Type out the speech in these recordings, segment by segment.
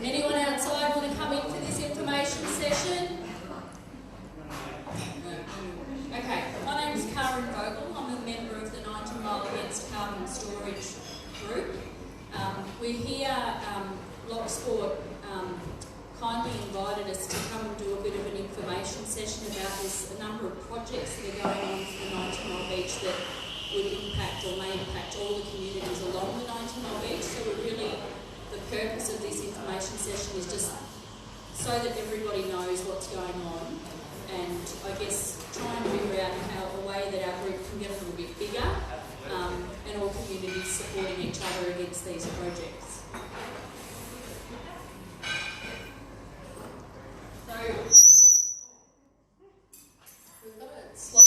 Anyone outside want to come in for this information session? Okay, my name is Karen Vogel. I'm a member of the 90 Mile Against Carbon Storage group. We're here, Locksport kindly invited us to come and do a bit of an information session about a number of projects that are going on for the 90 Mile Beach that would impact or may impact all the communities along the 90 Mile Beach. So we're really, the purpose of this information session is just so that everybody knows what's going on, and I guess try and figure out how a way that our group can get a little bit bigger, and all communities supporting each other against these projects. So we've got a slide.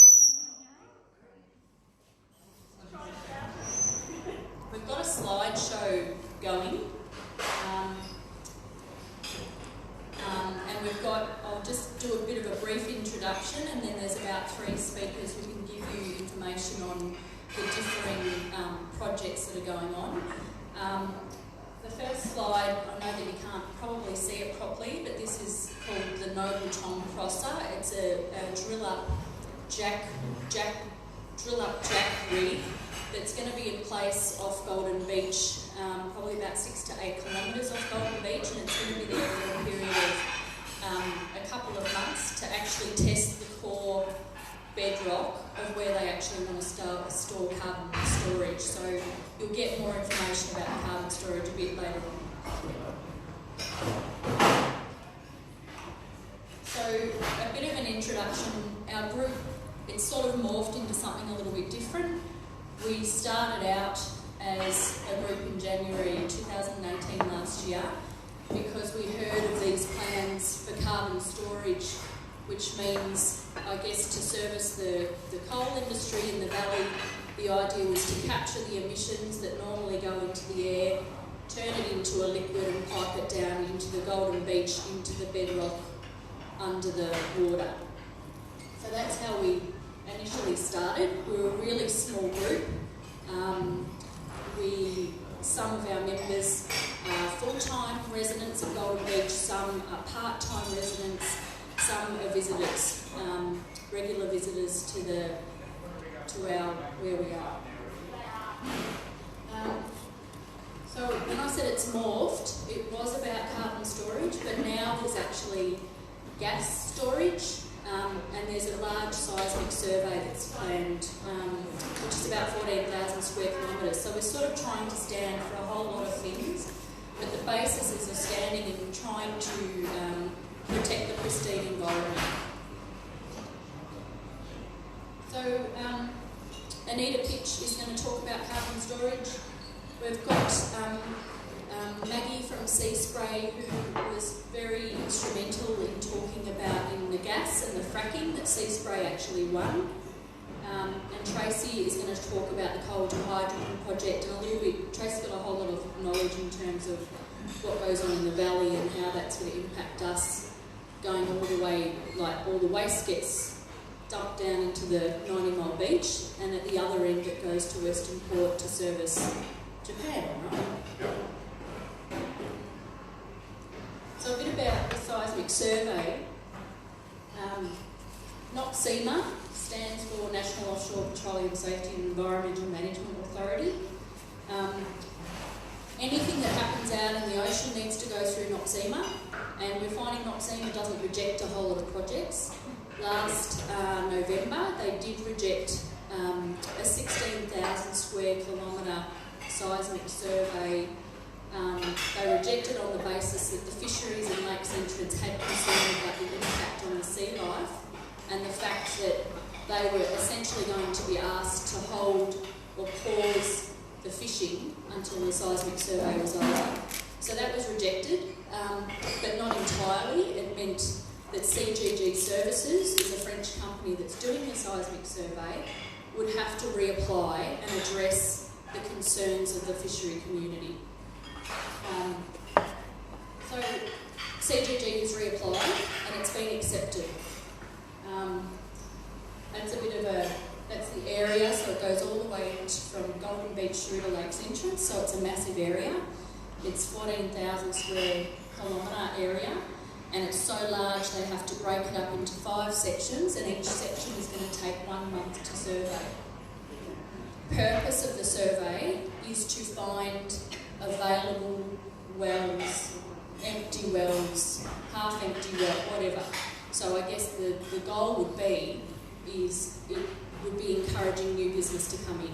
We've got a slideshow going. And we've got, I'll just do a bit of a brief introduction, and then there's about 3 speakers who can give you information on the differing projects that are going on. The first slide, I know that you can't probably see it properly, but this is called the Noble Tom Crosser. It's a drill-up jack rig that's going to be in place off Golden Beach, probably about 6 to 8 kilometres off Golden Beach, and it's going to be there for a period of a couple of months to actually test the core bedrock of where they actually want to store carbon storage. So you'll get more information about the carbon storage a bit later on. So a bit of an introduction. Our group, it's sort of morphed into something a little bit different. We started out as a group in January 2018 last year because we heard of these plans for carbon storage, which means, I guess, to service the coal industry in the valley. The idea was to capture the emissions that normally go into the air, turn it into a liquid and pipe it down into the Golden Beach, into the bedrock under the water. So that's how we initially started. We were a really small group. Some of our members are full-time residents of Golden Beach, some are part-time residents, some are visitors, regular visitors to our where we are. So when I said it's morphed, it was about carbon storage, but now there's actually gas storage. And there's a large seismic survey that's planned, which is about 14,000 square kilometres. So we're sort of trying to stand for a whole lot of things, but the basis is of standing and trying to protect the pristine environment. So Anita Pitch is going to talk about carbon storage. We've got Maggie from Seaspray, who was very instrumental in talking about in the gas and the fracking that Seaspray actually won. And Tracy is going to talk about the coal to hydrogen project, and a little bit, Tracy's got a whole lot of knowledge in terms of what goes on in the valley and how that's going to impact us going all the way, like all the waste gets dumped down into the 90 Mile Beach, and at the other end it goes to Western Port to service Japan, right? Yep. So a bit about the seismic survey. NOPSEMA stands for National Offshore Petroleum Safety and Environmental Management Authority. Anything that happens out in the ocean needs to go through NOPSEMA, and we're finding NOPSEMA doesn't reject a whole lot of projects. Last November, they did reject a 16,000 square kilometre seismic survey. They rejected on the basis that the fisheries and lakes entrance had concern about the impact on the sea life, and the fact that they were essentially going to be asked to hold or pause the fishing until the seismic survey was over. So that was rejected, but not entirely. It meant that CGG Services, is a French company that's doing the seismic survey, would have to reapply and address the concerns of the fishery community. So CGG has reapplied and it's been accepted. That's a bit of that's the area, so it goes all the way from Golden Beach through to Lakes Entrance, so it's a massive area. It's 14,000 square kilometre area, and it's so large they have to break it up into 5 sections, and each section is going to take 1 month to survey. Purpose of the survey is to find available wells, empty wells, half-empty well, whatever. So I guess the goal would be encouraging new business to come in.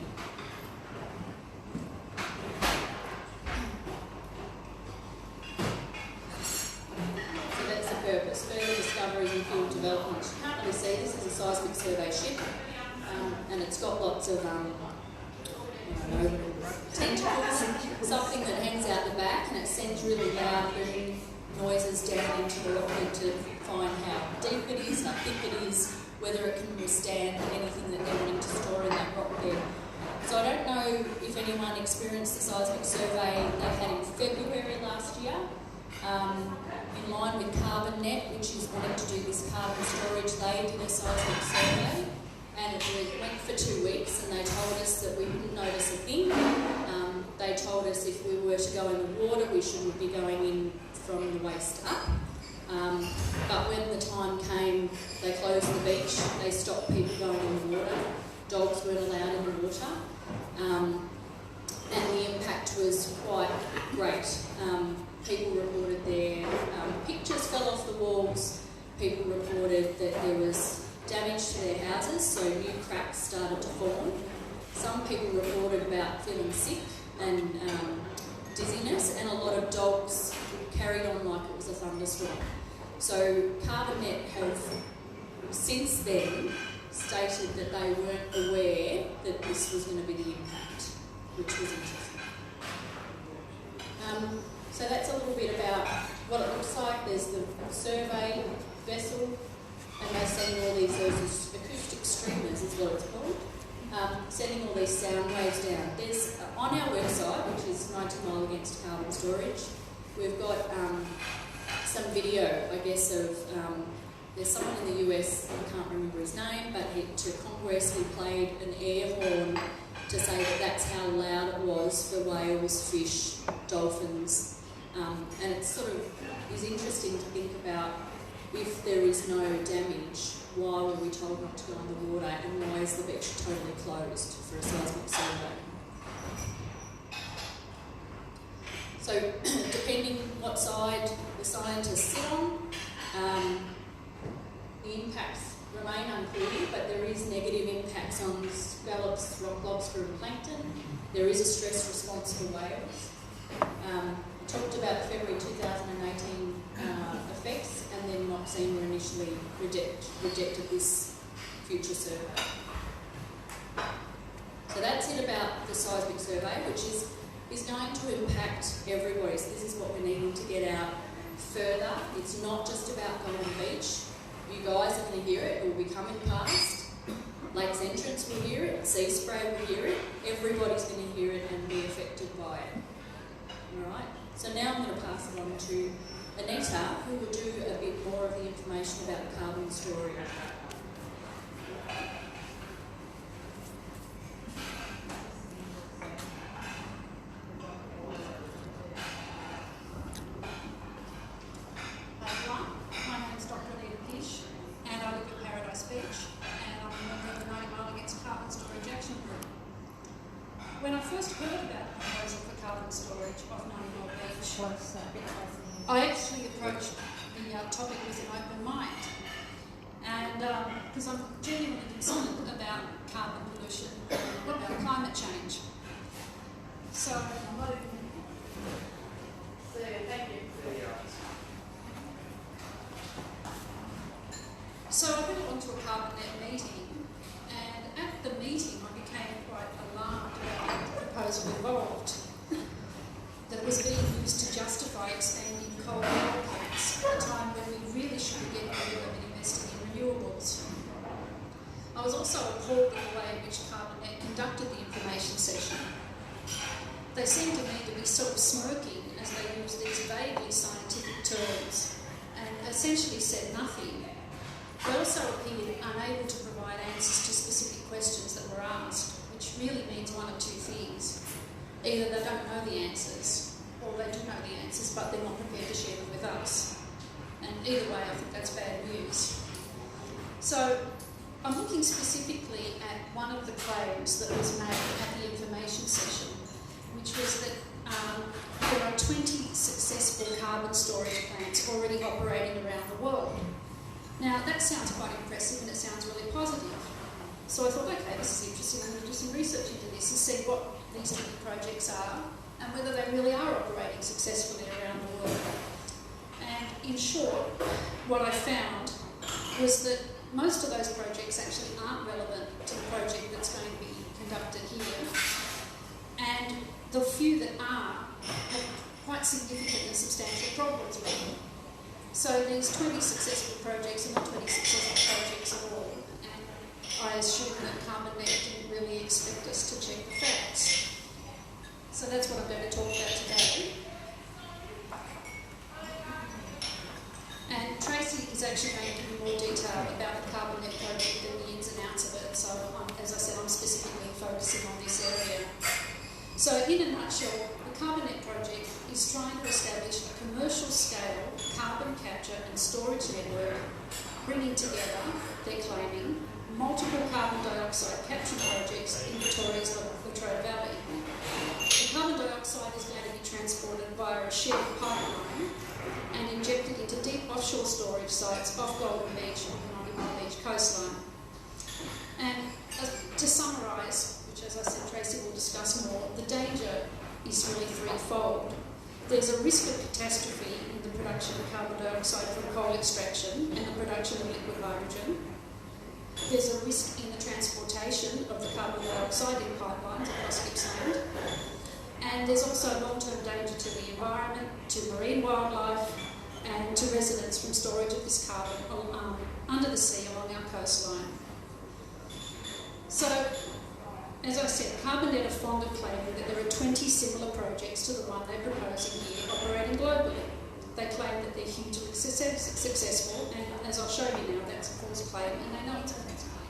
So that's the purpose. Further discoveries and field development. You can't really see this as a seismic survey ship, and it's got lots of tentacles, something that hangs out the back, and it sends really loud booming noises down into the water to find how deep it is, how thick it is, whether it can withstand anything that they're wanting to store in that rock bed. So I don't know if anyone experienced the seismic survey they had in February last year, in line with CarbonNet, which is wanting to do this carbon storage. They did a seismic survey, and it went for 2 weeks, and they told us that we wouldn't notice a thing. They told us if we were to go in the water, we shouldn't be going in from the waist up. But when the time came, they closed the beach, they stopped people going in the water, dogs weren't allowed in the water, and the impact was quite great. People reported their pictures fell off the walls, people reported that there was damage to their houses, so new cracks started to form. Some people reported about feeling sick and dizziness, and a lot of dogs carried on like it was a thunderstorm. So CarbonNet have since then stated that they weren't aware that this was going to be the impact, which was interesting. So that's a little bit about what it looks like. There's the survey vessel, and they're sending all these acoustic streamers is what it's called, sending all these sound waves down. There's on our website, which is 90 Mile Against Carbon Storage, we've got some video, I guess, of there's someone in the US, I can't remember his name, but to Congress he played an air horn to say that that's how loud it was for whales, fish, dolphins, and it sort of is interesting to think about if there is no damage, why were we told not to go in the water, and why is the beach totally closed for a seismic survey? So, depending what side the scientists sit on, the impacts remain unclear, but there is negative impacts on scallops, rock lobster and plankton. There is a stress response for whales. We talked about the February 2018 effects, and then NOPSEMA initially rejected this future survey. So that's it about the seismic survey, which is going to impact everybody. So this is what we're needing to get out further. It's not just about Golden Beach. You guys are going to hear it. It will be coming past. Lakes Entrance will hear it. Sea Spray will hear it. Everybody's going to hear it and be affected by it. Alright? So now I'm going to pass it on to Anita, who will do a bit more of the information about the carbon storage. My name is Dr. Anita Fish, and I closer. I actually approached the topic with an open mind, and because I'm genuinely concerned about carbon pollution, about climate change. So, thank you. So I went along to a CarbonNet meeting, and at the meeting I became quite alarmed about the proposal involved, that it was being used to justify expanding coal power plants at a time when we really should be getting rid of them and investing in renewables. I was also appalled at the way in which CarbonNet conducted the information session. They seemed to me to be sort of smirking as they used these vaguely scientific terms and essentially said nothing. They also appeared unable to provide answers to specific questions that were asked, which really means one of two things. Either they don't know the answers, or they do know the answers, but they're not prepared to share them with us. And either way, I think that's bad news. So, I'm looking specifically at one of the claims that was made at the information session, which was that there are 20 successful carbon storage plants already operating around the world. Now, that sounds quite impressive and it sounds really positive. So I thought, okay, this is interesting. I'm going to do some research into this and see what these 20 projects are and whether they really are operating successfully around the world. And in short, what I found was that most of those projects actually aren't relevant to the project that's going to be conducted here. And the few that are have quite significant and substantial problems with them. So these 20 successful projects are not 20 successful projects at all. And I assume that CarbonNet didn't really expect us to check the facts. So that's what I'm going to talk about today. And Tracy is actually going to give you more detail about the CarbonNet project and the ins and outs of it. So as I said, I'm specifically focusing on this area. So in a nutshell, the CarbonNet project is trying to establish a commercial scale carbon capture and storage network, bringing together, they're claiming, multiple carbon dioxide capture projects in Victoria's Latrobe Valley. The carbon dioxide is going to be transported via a shared pipeline and injected into deep offshore storage sites off Golden Beach and the Mile Beach coastline. And to summarise, which as I said Tracy will discuss more, the danger is really threefold. There's a risk of catastrophe in the production of carbon dioxide from coal extraction and the production of liquid hydrogen. There's a risk in the transportation of the carbon dioxide in pipelines across Gippsland. And there's also long-term danger to the environment, to marine wildlife, and to residents from storage of this carbon under the sea along our coastline. So, as I said, CarbonNet are fond of claiming that there are 20 similar projects to the one they're proposing here operating globally. They claim that they're hugely successful, and as I'll show you now, that's a false claim, and they know it's a false claim.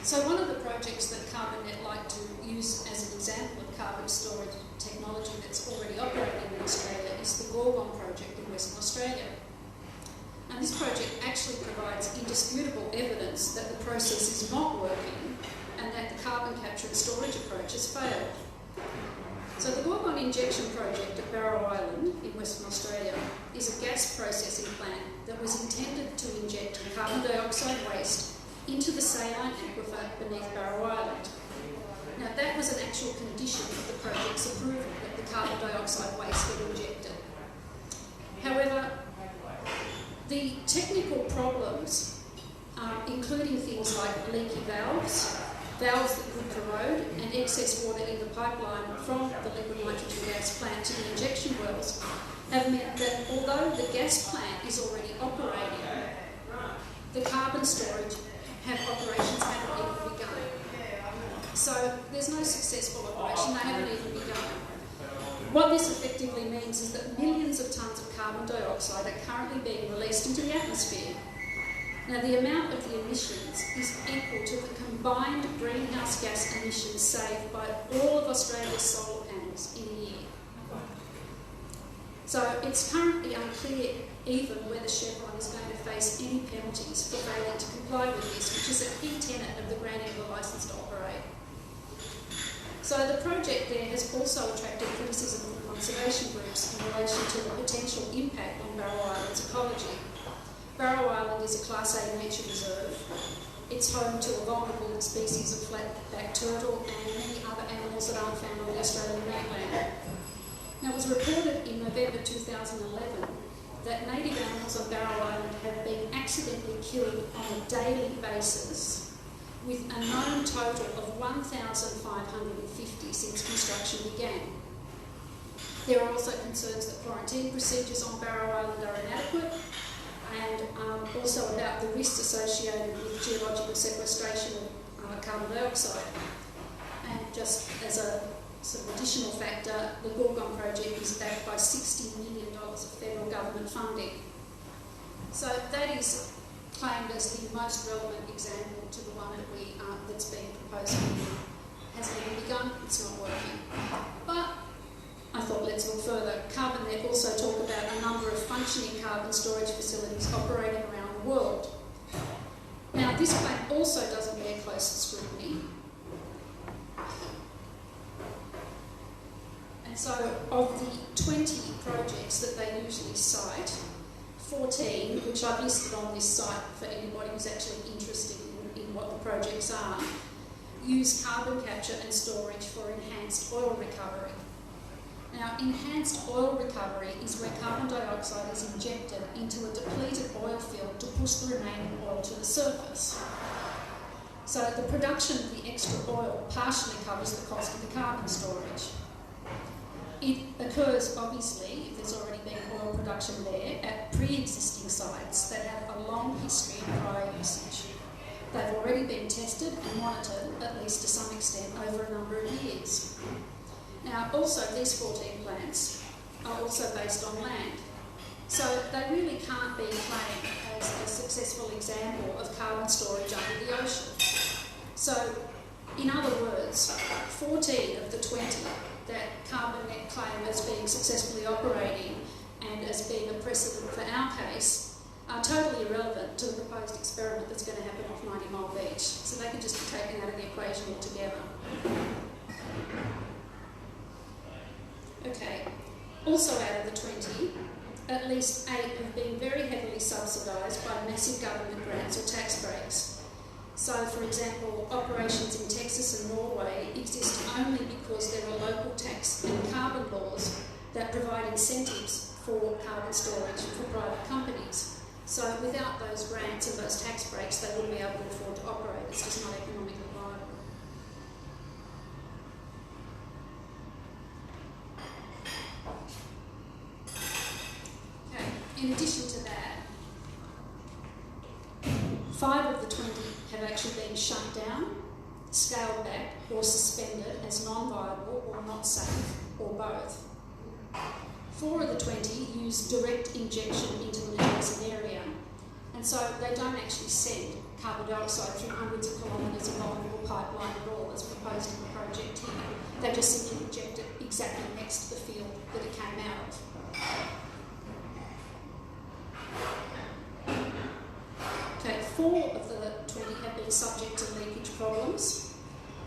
So one of the projects that CarbonNet like to use as an example of carbon storage technology that's already operating in Australia is the Gorgon project in Western Australia. And this project actually provides indisputable evidence that the process is not working and that the carbon capture and storage approach has failed. So the Gorgon injection project at Barrow Island in Western Australia is a gas processing plant that was intended to inject carbon dioxide waste into the saline aquifer beneath Barrow Island. Now that was an actual condition of the project's approval, that the carbon dioxide waste get injected. However, the technical problems, including things like leaky valves that could corrode, and excess water in the pipeline from the liquid nitrogen gas plant to the injection wells, have meant that although the gas plant is already operating, the carbon storage operations haven't even begun. So there's no successful operation, they haven't even begun. What this effectively means is that millions of tonnes of carbon dioxide are currently being released into the atmosphere. Now, the amount of the emissions is equal to the combined greenhouse gas emissions saved by all of Australia's solar panels in a year. So it's currently unclear even whether Chevron is going to face any penalties for failing to comply with this, which is a key tenet of the granting of a licence to operate. So the project there has also attracted criticism from conservation groups in relation to the potential impact on Barrow Island's ecology. Barrow Island is a Class A nature reserve. It's home to a vulnerable species of flat-backed turtle and many other animals that aren't found on the Australian mainland. Now, it was reported in November 2011 that native animals on Barrow Island have been accidentally killed on a daily basis, with a known total of 1,550 since construction began. There are also concerns that quarantine procedures on Barrow Island are inadequate, and also about the risks associated with geological sequestration of carbon dioxide. And just as a sort of additional factor, the Gorgon project is backed by $60 million of federal government funding. So that is claimed as the most relevant example to the one that's being proposed here. Hasn't even begun, it's not working. But I thought let's look further. CarbonNet also talk about a number of functioning carbon storage facilities operating around the world. Now, this plan also doesn't bear close scrutiny. And so, of the 20 projects that they usually cite, 14, which I've listed on this site for anybody who's actually interested in what the projects are, use carbon capture and storage for enhanced oil recovery. Now, enhanced oil recovery is where carbon dioxide is injected into a depleted oil field to push the remaining oil to the surface. So the production of the extra oil partially covers the cost of the carbon storage. It occurs, obviously, if there's already been oil production there, at pre-existing sites that have a long history of prior usage. They've already been tested and monitored, at least to some extent, over a number of years. Now, also, these 14 plants are also based on land. So they really can't be claimed as a successful example of carbon storage under the ocean. So, in other words, 14 of the 20 that CarbonNet claim as being successfully operating and as being a precedent for our case are totally irrelevant to the proposed experiment that's going to happen off 90 Mile Beach. So they can just be taken out of the equation altogether. Okay, also out of the 20, at least 8 have been very heavily subsidised by massive government grants or tax breaks. So, for example, operations in Texas and Norway exist only because there are local tax and carbon laws that provide incentives for carbon storage for private companies. So without those grants and those tax breaks, they wouldn't be able to afford to operate. It's just not economically viable. Okay, in addition to that, 5 of the 20 have actually been shut down, scaled back or suspended as non-viable or not safe, or both. 4 of the 20 use direct injection into the adjacent area, and so they don't actually send carbon dioxide through hundreds of kilometres of vulnerable pipeline at all as proposed in the project here. They just simply inject it exactly next to the field that it came out of. Okay, 4 of the 20 have been subject to leakage problems.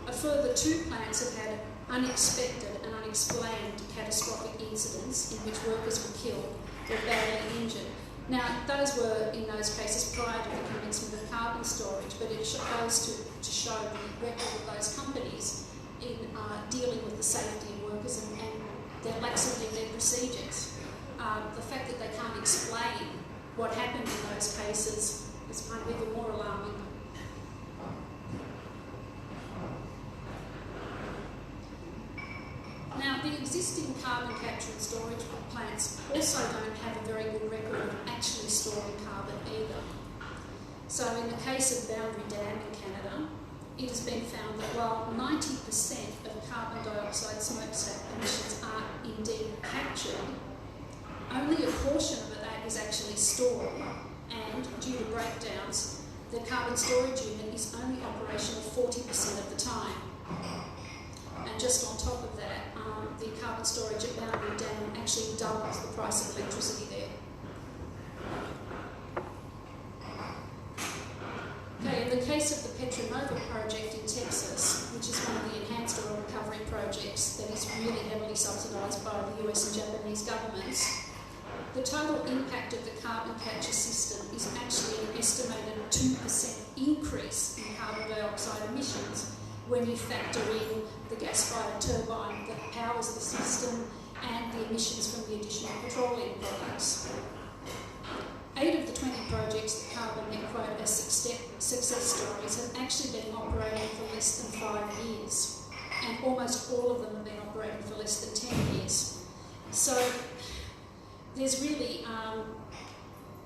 A further 2 plants have had unexpected and unexplained catastrophic incidents in which workers were killed or badly injured. Now, those were, in those cases, prior to the commencement of carbon storage, but it goes to show the record of those companies in dealing with the safety of workers and their laxity of their procedures. The fact that they can't explain what happened in those cases is kind of even more alarming. Now, the existing carbon capture and storage plants also don't have a very good record of actually storing carbon either. So in the case of Boundary Dam in Canada, it has been found that while 90% of carbon dioxide smokestack emissions are indeed captured, only a portion of that is actually stored, and due to breakdowns, the carbon storage unit is only operational 40% of the time. And just on top of that, the carbon storage at Boundary Dam actually doubles the price of electricity there. Okay, in the case of the Petronova project in Texas, which is one of the enhanced oil recovery projects that is really heavily subsidised by the US and Japanese governments, the total impact of the carbon capture system is actually an estimated 2% increase in carbon dioxide emissions when you factor in the gas-fired turbine that powers the system and the emissions from the additional petroleum products. 8 of the 20 projects that Carbon Net quote as success stories have actually been operating for less than 5 years, and almost all of them have been operating for less than 10 years. So there's really,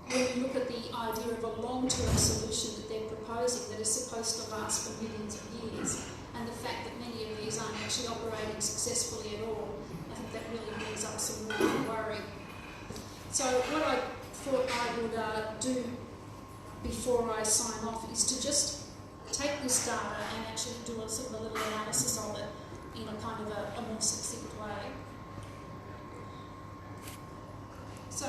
when you look at the idea of a long-term solution that they're proposing that is supposed to last for millions of years, and the fact that many of these aren't actually operating successfully at all, I think that really brings up some more worry. So what I thought I would do before I sign off is to just take this data and actually do a sort of a little analysis of it in a kind of a more succinct way. So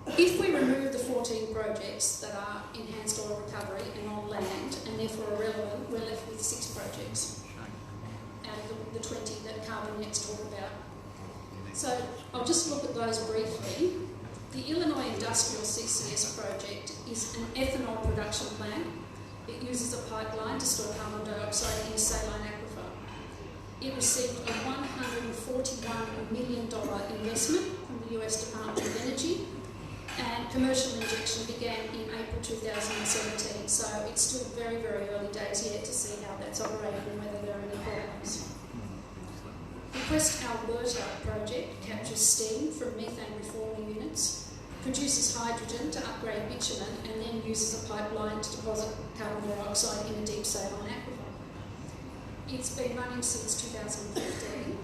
if we remove the 14 projects that are enhanced oil recovery and on land and therefore irrelevant, we're left with 6 projects out of the 20 that Carbon Net's talk about. So I'll just look at those briefly. The Illinois Industrial CCS project is an ethanol production plant. It uses a pipeline to store carbon dioxide in a saline aquifer. It received a $141 million investment from the US Department of Energy, and commercial injection began in April 2017, so it's still very, very early days yet to see how that's operating and whether there are any problems. The Quest Alberta project captures steam from methane reformer units, produces hydrogen to upgrade bitumen, and then uses a pipeline to deposit carbon dioxide in a deep saline aquifer. It's been running since 2015,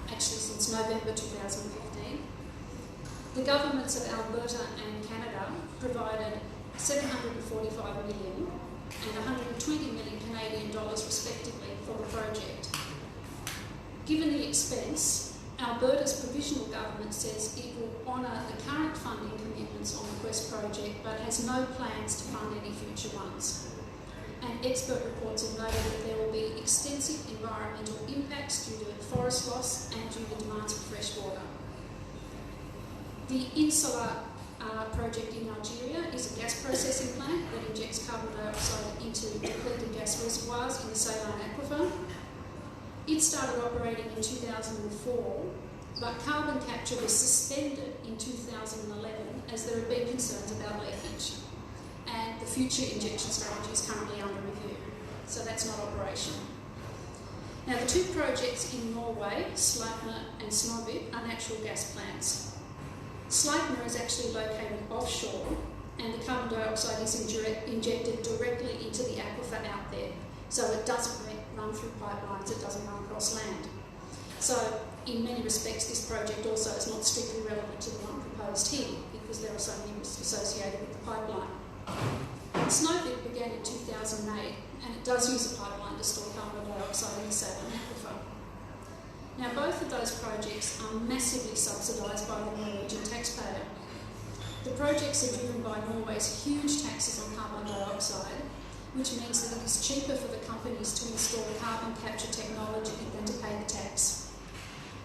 actually since November 2015. The governments of Alberta and Canada provided $745 million and 120 million Canadian dollars respectively for the project. Given the expense, Alberta's provisional government says it will honour the current funding commitments on the Quest project but has no plans to fund any future ones. And expert reports have noted that there will be extensive environmental impacts due to forest loss and due to demands for fresh water. The Insula project in Algeria is a gas processing plant that injects carbon dioxide into depleted gas reservoirs in the saline aquifer. It started operating in 2004, but carbon capture was suspended in 2011 as there have been concerns about leakage. And the future injection strategy is currently under review, so that's not operational. Now, the 2 projects in Norway, Sleipner and Snøhvit, are natural gas plants. Sleipner is actually located offshore, and the carbon dioxide is injected directly into the aquifer out there, so it doesn't run through pipelines, it doesn't run across land. So, in many respects, this project also is not strictly relevant to the one proposed here, because there are so many risks associated with the pipeline. Snøhvit began in 2008, and it does use a pipeline to store carbon dioxide in the saline aquifer. Now, both of those projects are massively subsidised by the Norwegian taxpayer. The projects are driven by Norway's huge taxes on carbon dioxide, which means that it is cheaper for the companies to install carbon capture technology than to pay the tax.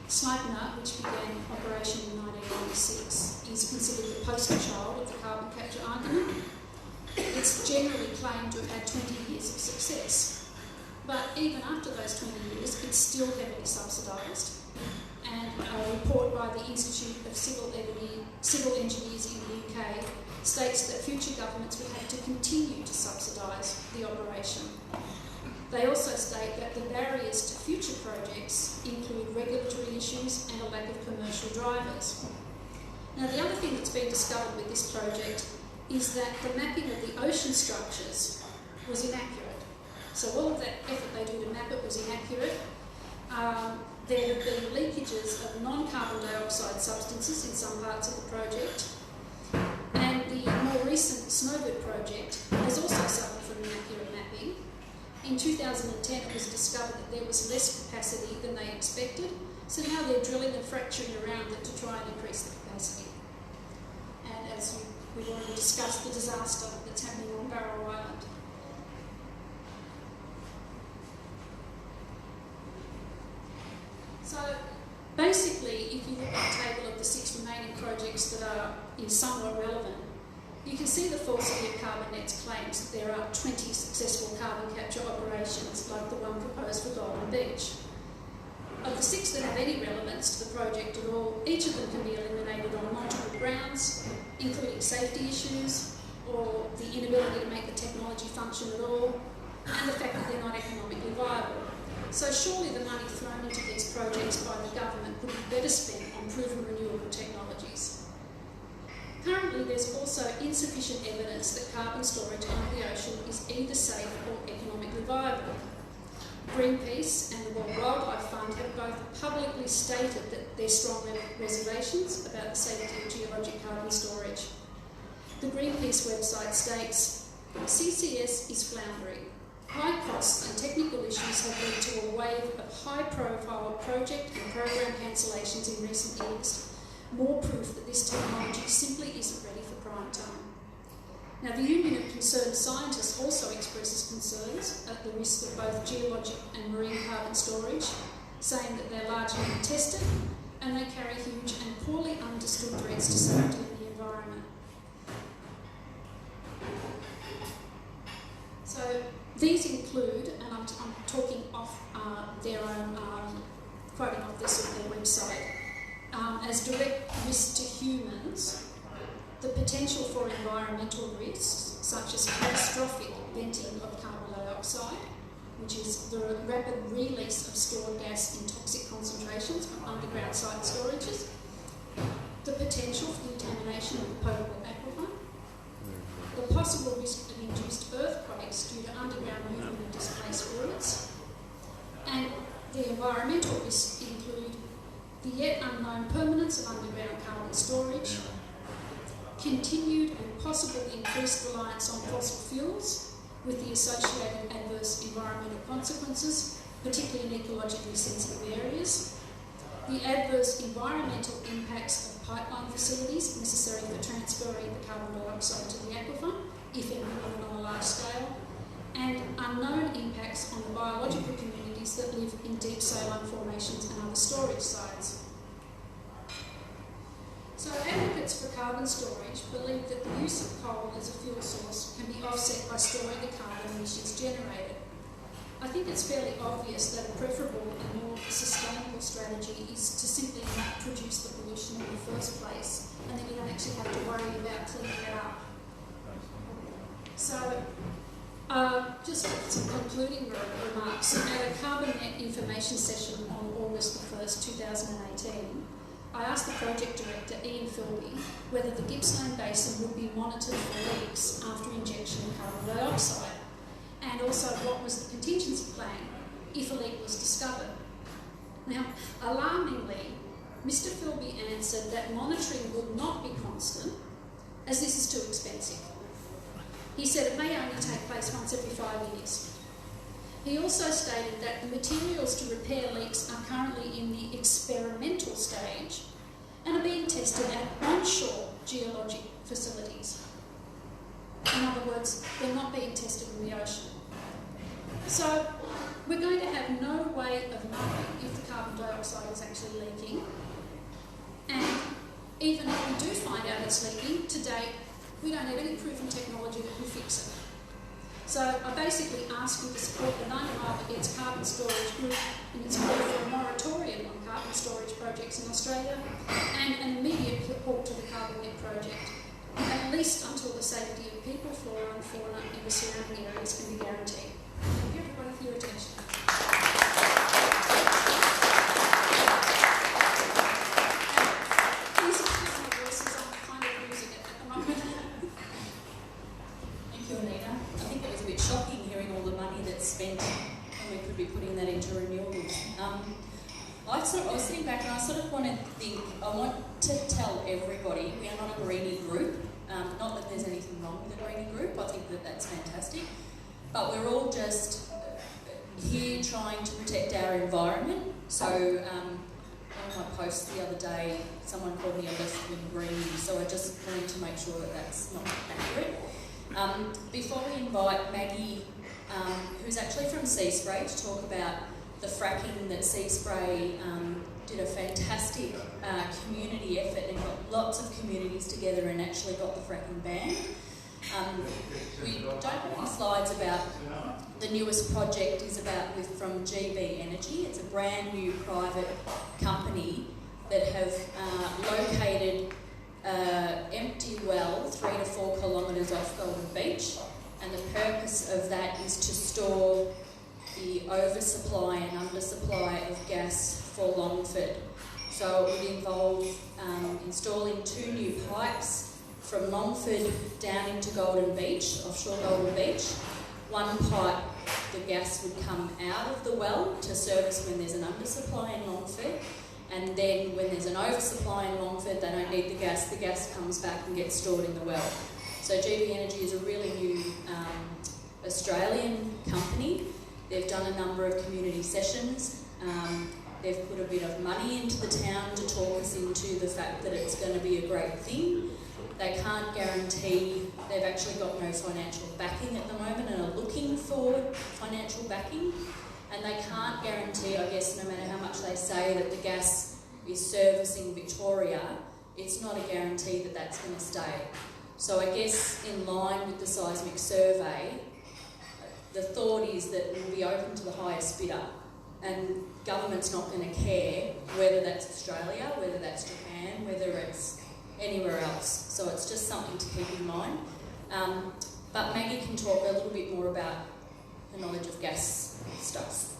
Sleipner, which began operation in 1996, is considered the poster child of the carbon capture argument. It's generally claimed to have had 20 years of success, but even after those 20 years, it's still heavily subsidised. And a report by the Institute of Civil Engineers in the UK states that future governments would have to continue to subsidise the operation. They also state that the barriers to future projects include regulatory issues and a lack of commercial drivers. Now, the other thing that's been discovered with this project is that the mapping of the ocean structures was inaccurate. So all of that effort they do to map it was inaccurate. There have been leakages of non-carbon dioxide substances in some parts of the project. And the more recent Snøhvit project has also suffered from inaccurate mapping. In 2010, it was discovered that there was less capacity than they expected, so now they're drilling and fracturing around it to try and increase the capacity. And as we've already discussed, the disaster that's happening on Barrow Island. So basically, if you look at the table of the 6 remaining projects that are somewhat relevant, you can see the falsity of CarbonNet's claims that there are 20 successful carbon capture operations like the one proposed for Golden Beach. Of the 6 that have any relevance to the project at all, each of them can be eliminated on multiple grounds, including safety issues, or the inability to make the technology function at all, and the fact that they're not economically viable. So surely the money thrown into these projects by the government would be better spent on proven renewable technologies. Currently, there's also insufficient evidence that carbon storage under the ocean is either safe or economically viable. Greenpeace and the World Wildlife Fund have both publicly stated that there's strong reservations about the safety of geologic carbon storage. The Greenpeace website states, CCS is floundering. High costs and technical issues have led to a wave of high-profile project and program cancellations in recent years. More proof that this technology simply isn't ready for prime time. Now, the Union of Concerned Scientists also expresses concerns at the risk of both geologic and marine carbon storage, saying that they're largely untested and they carry huge and poorly understood threats to safety in the environment. So these include, and I'm talking off their own, quoting off this on their website, as direct risk to humans, the potential for environmental risks, such as catastrophic venting of carbon dioxide, which is the rapid release of stored gas in toxic concentrations from underground site storages, the potential for contamination of the potable aquifer, the possible risk of induced earthquakes due to underground movement of displaced roots, and the environmental risks include the yet unknown permanence of underground carbon storage, continued and possible increased reliance on fossil fuels with the associated adverse environmental consequences, particularly in ecologically sensitive areas, the adverse environmental impacts of pipeline facilities necessary for transferring the carbon dioxide to the aquifer, if implemented on a large scale, and unknown impacts on the biological communities that live in deep saline formations and other storage sites. So advocates for carbon storage believe that the use of coal as a fuel source can be offset by storing the carbon emissions generated. I think it's fairly obvious that a preferable and more sustainable strategy is to simply not produce the pollution in the first place, and then you don't actually have to worry about cleaning it up. So, just some concluding remarks. At a CarbonNet information session on August the 1st, 2018, I asked the project director, Ian Philby, whether the Gippsland Basin would be monitored for leaks after injection of carbon dioxide, and also what was the contingency plan if a leak was discovered. Now, alarmingly, Mr. Philby answered that monitoring would not be constant, as this is too expensive. He said it may only take place once every 5 years. He also stated that the materials to repair leaks are currently in the experimental stage and are being tested at onshore geologic facilities. In other words, they're not being tested in the ocean. So we're going to have no way of knowing if the carbon dioxide is actually leaking. And even if we do find out it's leaking, to date, we don't have any proven technology that will fix it. So I basically ask you to support the 9 Mile Against Carbon Storage group in its call for a moratorium on carbon storage projects in Australia and an immediate halt to the CarbonNet project, at least until the safety of people, flora and fauna in the surrounding areas can be guaranteed. Thank you everybody for your attention. These are my voices, I'm kind of losing it at the moment. Thank you, Anita. I think it was a bit shocking hearing all the money that's spent when we could be putting that into renewables. I was sitting back and I sort of want to tell everybody we are not a greenie group. Not that there's anything wrong with a greenie group, I think that that's fantastic. But we're all just here trying to protect our environment. So one of my posts the other day, someone called me a left-wing greenie, so I just wanted to make sure that that's not accurate. Before we invite Maggie, who's actually from Seaspray, to talk about the fracking that Seaspray did a fantastic community effort and got lots of communities together and actually got the fracking banned. We don't have any slides about the newest project is from GB Energy. It's a brand new private company that have located empty well 3 to 4 kilometres off Golden Beach, and the purpose of that is to store the oversupply and undersupply of gas for Longford. So it would involve installing 2 new pipes from Longford down into Golden Beach, offshore Golden Beach. One pipe, the gas would come out of the well to service when there's an undersupply in Longford, and then when there's an oversupply in Longford, they don't need the gas comes back and gets stored in the well. So GB Energy is a really new Australian company. They've done a number of community sessions. They've put a bit of money into the town to talk us into the fact that it's going to be a great thing. They can't guarantee, they've actually got no financial backing at the moment and are looking for financial backing. And they can't guarantee, I guess, no matter how much they say that the gas is servicing Victoria, it's not a guarantee that that's going to stay. So I guess in line with the seismic survey, the thought is that we'll be open to the highest bidder, and government's not going to care whether that's Australia, whether that's Japan, whether it's anywhere else. So it's just something to keep in mind. But Maggie can talk a little bit more about her knowledge of gas stuff.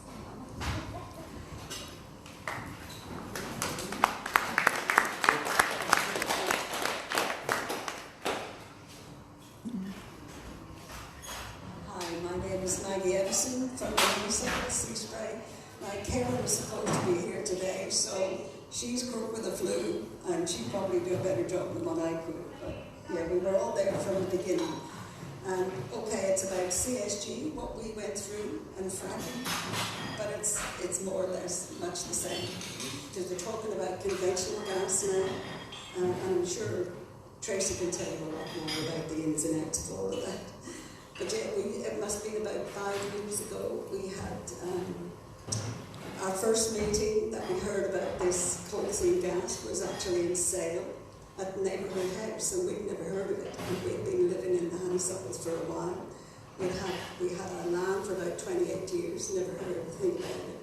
Hi, my name is Maggie Edison from the Seaspray. Now, Karen was supposed to be here today, so she's caught with the flu, and she'd probably do a better job than what I could. But yeah, we were all there from the beginning. And okay, it's about CSG, what we went through, and fracking, but it's more or less much the same. Because they're talking about conventional gas now, and I'm sure Tracy can tell you a lot more about the ins and outs of all of that. But yeah, it must have been about 5 years ago, we had our first meeting that we heard about this coal seam gas was actually in Sale at the neighbourhood house, and we'd never heard of it. And we'd been living in the honeysuckles for a while. We had our land for about 28 years, never heard a thing about it.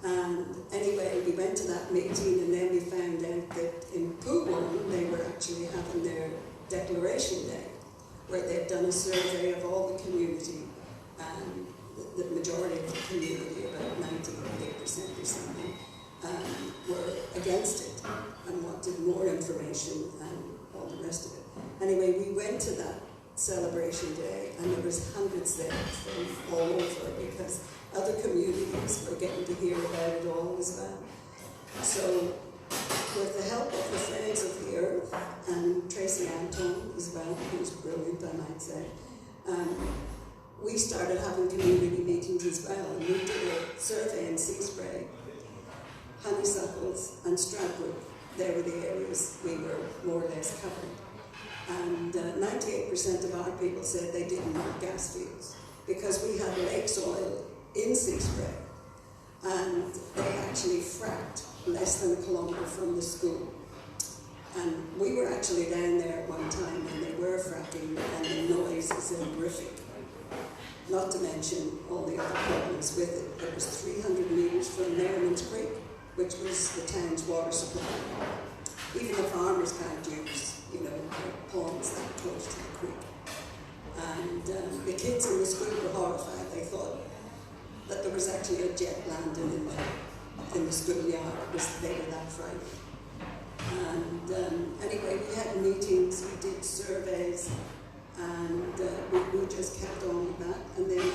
And anyway, we went to that meeting, and then we found out that in Poowong they were actually having their declaration day, where they'd done a survey of all the community, and the majority of the community, about 98% or something, were against it and wanted more information and all the rest of it. Anyway, we went to that celebration day, and there was hundreds there from all over, because other communities were getting to hear about it all as well. So, with the help of the Friends of the Earth and Tracy Anton as well, who's brilliant, I might say, we started having community meetings as well, and we did a survey in Seaspray, Honeysuckles and Stradbrook. They were the areas we were more or less covering. And 98% of our people said they didn't want gas fields, because we had lakes oil in Seaspray, and they actually fracked less than a kilometre from the school. And we were actually down there at one time when they were fracking, and the noise is horrific. Not to mention all the other problems with it. It was 300 metres from Merriman's Creek, which was the town's water supply. Even the farmers can't use, ponds that close to the creek. And the kids in the school were horrified. They thought that there was actually a jet landing in the schoolyard. They were that frightened. And anyway, we had meetings, we did surveys, and we just kept on with that. And then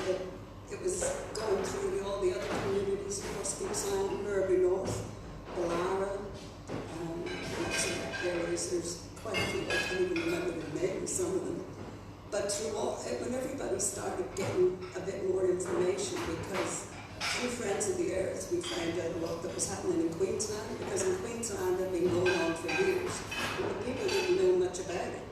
it was going through all the other communities across Gippsland, Murray North, Ballara, lots of areas. There's quite a few, I can't even remember the names, some of them. But through when everybody started getting a bit more information, because through Friends of the Earth, we found out what that was happening in Queensland, because in Queensland it had been going on for years, but the people didn't know much about it.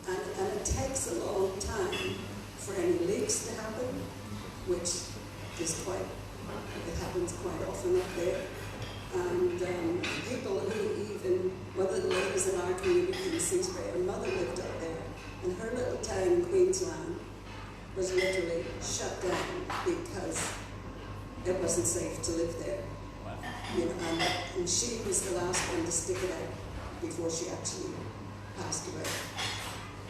And it takes a long time for any leaks to happen, which is it happens quite often up there. And people who even, one of the ladies in our community in Seaspray, her mother lived up there, and her little town in Queensland was literally shut down because it wasn't safe to live there. You know, and she was the last one to stick it out before she actually passed away.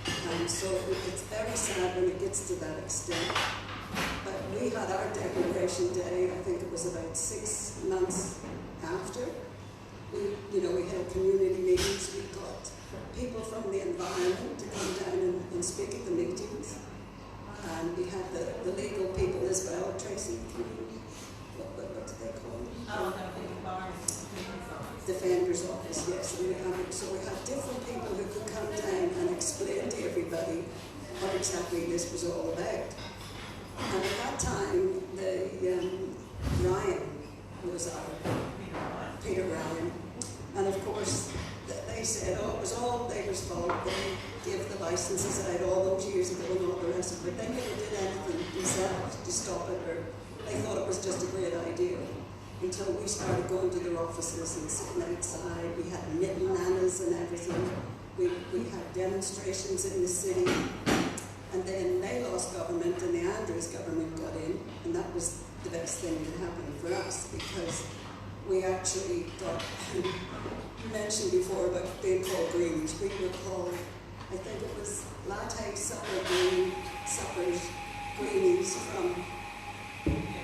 And so it's very sad when it gets to that extent. But we had our declaration day, I think it was about 6 months after. We held community meetings. We got people from the environment to come down and speak at the meetings. And we had the legal people as well. Tracy, what do they call them? Defender's office, yes. And we had different people who could come down and explain to everybody what exactly this was all about. And at that time, Ryan was Peter Ryan. And of course, they said, it was all Labour's fault. They gave the licenses out all those years ago and all the rest of it. They never did anything themselves to stop it, or they thought it was just a great idea. Until we started going to their offices and sitting outside. We had knitting nanas and everything. We had demonstrations in the city. And then they lost government and the Andrews government got in, and that was the best thing that happened for us, because we actually got, you mentioned before about being called greenies. We were called, I think it was latte supper green suppers, greenies from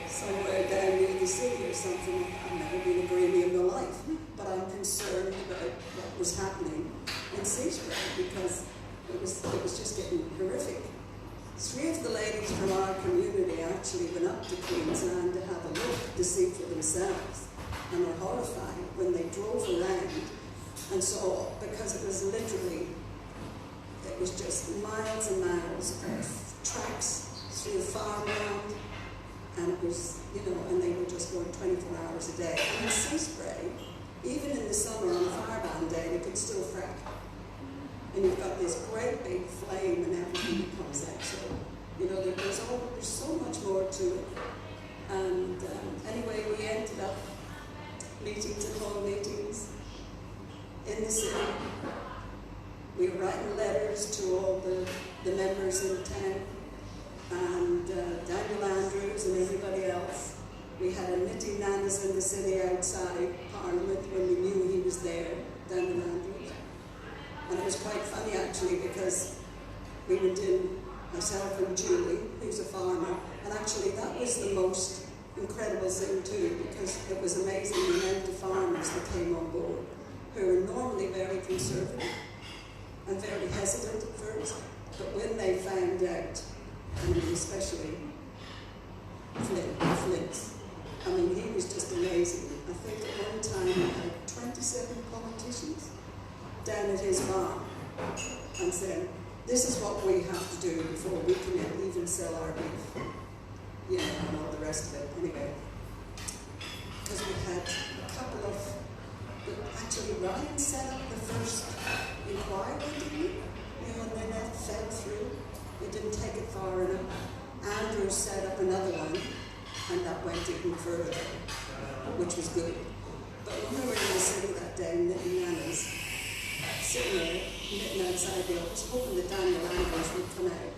somewhere down near the city or something. I've never been a greenie in my life, but I'm concerned about what was happening in Seaspray, because it was just getting horrific. 3 of the ladies from our community actually went up to Queensland to have a look to see for themselves, and were horrified when they drove around and saw, because it was literally, it was just miles and miles of tracks through the farmland, and it was, and they were just going 24 hours a day. And in Seaspray, even in the summer on a firebrand day, they could still frack. And you've got this great big flame and everything that comes out. So, there's so much more to it. And anyway, we ended up meetings and hall meetings in the city. We were writing letters to all the members in town, and Daniel Andrews and everybody else. We had a knitting nanas in the city outside Parliament when we knew he was there, Daniel Andrews. And it was quite funny actually, because we went in, myself and Julie, who's a farmer, and actually that was the most incredible thing too, because it was amazing the amount of farmers that came on board, who are normally very conservative and very hesitant at first, but when they found out, and especially Flint, I mean, he was just amazing. I think at one time he had 27 politicians down at his farm and said, this is what we have to do before we can even sell our beef, and all the rest of it. Anyway, because we had a couple of, actually Ryan set up the first inquiry, didn't he? And then that fell through. It didn't take it far enough. Andrew set up another one, and that went even further, which was good. But when we were in the city that day, knitting nanas, sitting there, knitting outside the office, hoping that Daniel Andrews would come out.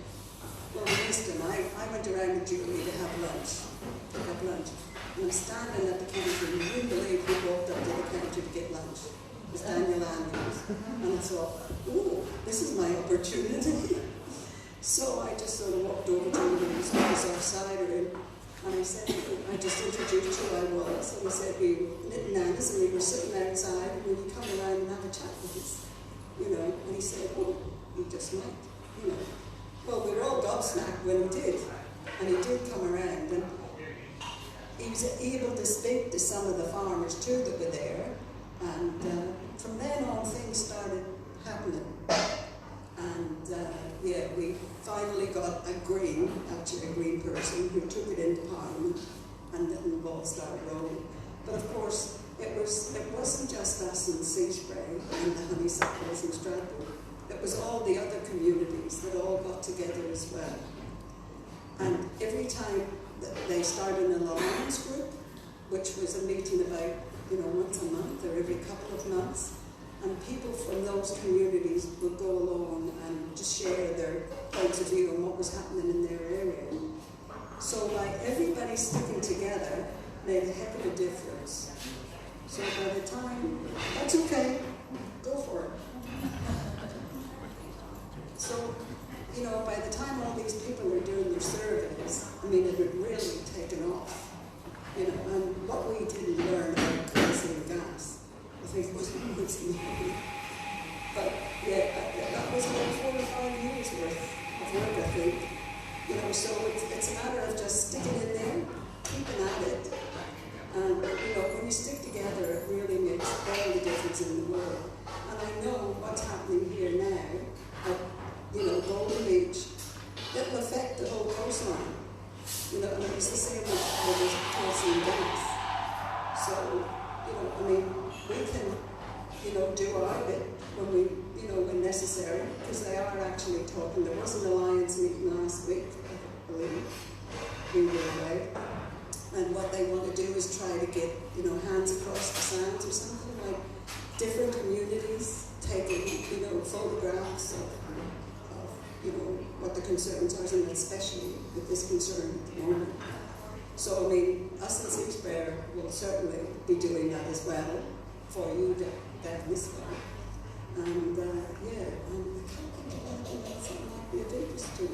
Well, we missed him. I went around with Julie to have lunch, pick up lunch. And I'm standing at the counter, and you wouldn't believe who walked up to the counter to get lunch. It was Daniel Andrews. And I thought, ooh, this is my opportunity. So I just sort of walked over to him, and he was our cider in. And I said, I just introduced who I was. And he said, we were knitting nanas, and we were sitting outside, and we would come around and have a chat with us. And he said, oh, you just might, Well, we were all gobsmacked when he did. And he did come around, and he was able to speak to some of the farmers too that were there. And from then on, things started happening. And we finally got a green person who took it into Parliament and little balls started rolling. But of course, it wasn't just us in Seaspray and the honeysuckles in Stratford. It was all the other communities that all got together as well. And every time they started an alliance group, which was a meeting about, once a month or every couple of months, and people from those communities would go along and just share their points of view on what was happening in their area. So by everybody sticking together made a heck of a difference. So by the time, that's okay, go for it. So, by the time all these people are doing their surveys, it had really taken off. And what we didn't learn about currency and gas, I think was amazing. But yeah, that was about 4 or 5 years worth of work, I think. So it's a matter of just sticking in there, keeping at it. And when you stick together, it really makes all the difference in the world. And I know what's happening here now at Golden Beach, it will affect the whole coastline. And it's the same with currency and gas. So, we can, do our bit when necessary, because they are actually talking. There was an alliance meeting last week, I believe, we were away. And what they want to do is try to get, hands across the sands or something, like different communities taking, photographs of what the concerns are, and especially with this concern at the moment. So, us in Seaspray will certainly be doing that as well for you down this way. And, I can't think of anything else that might be of interest to you.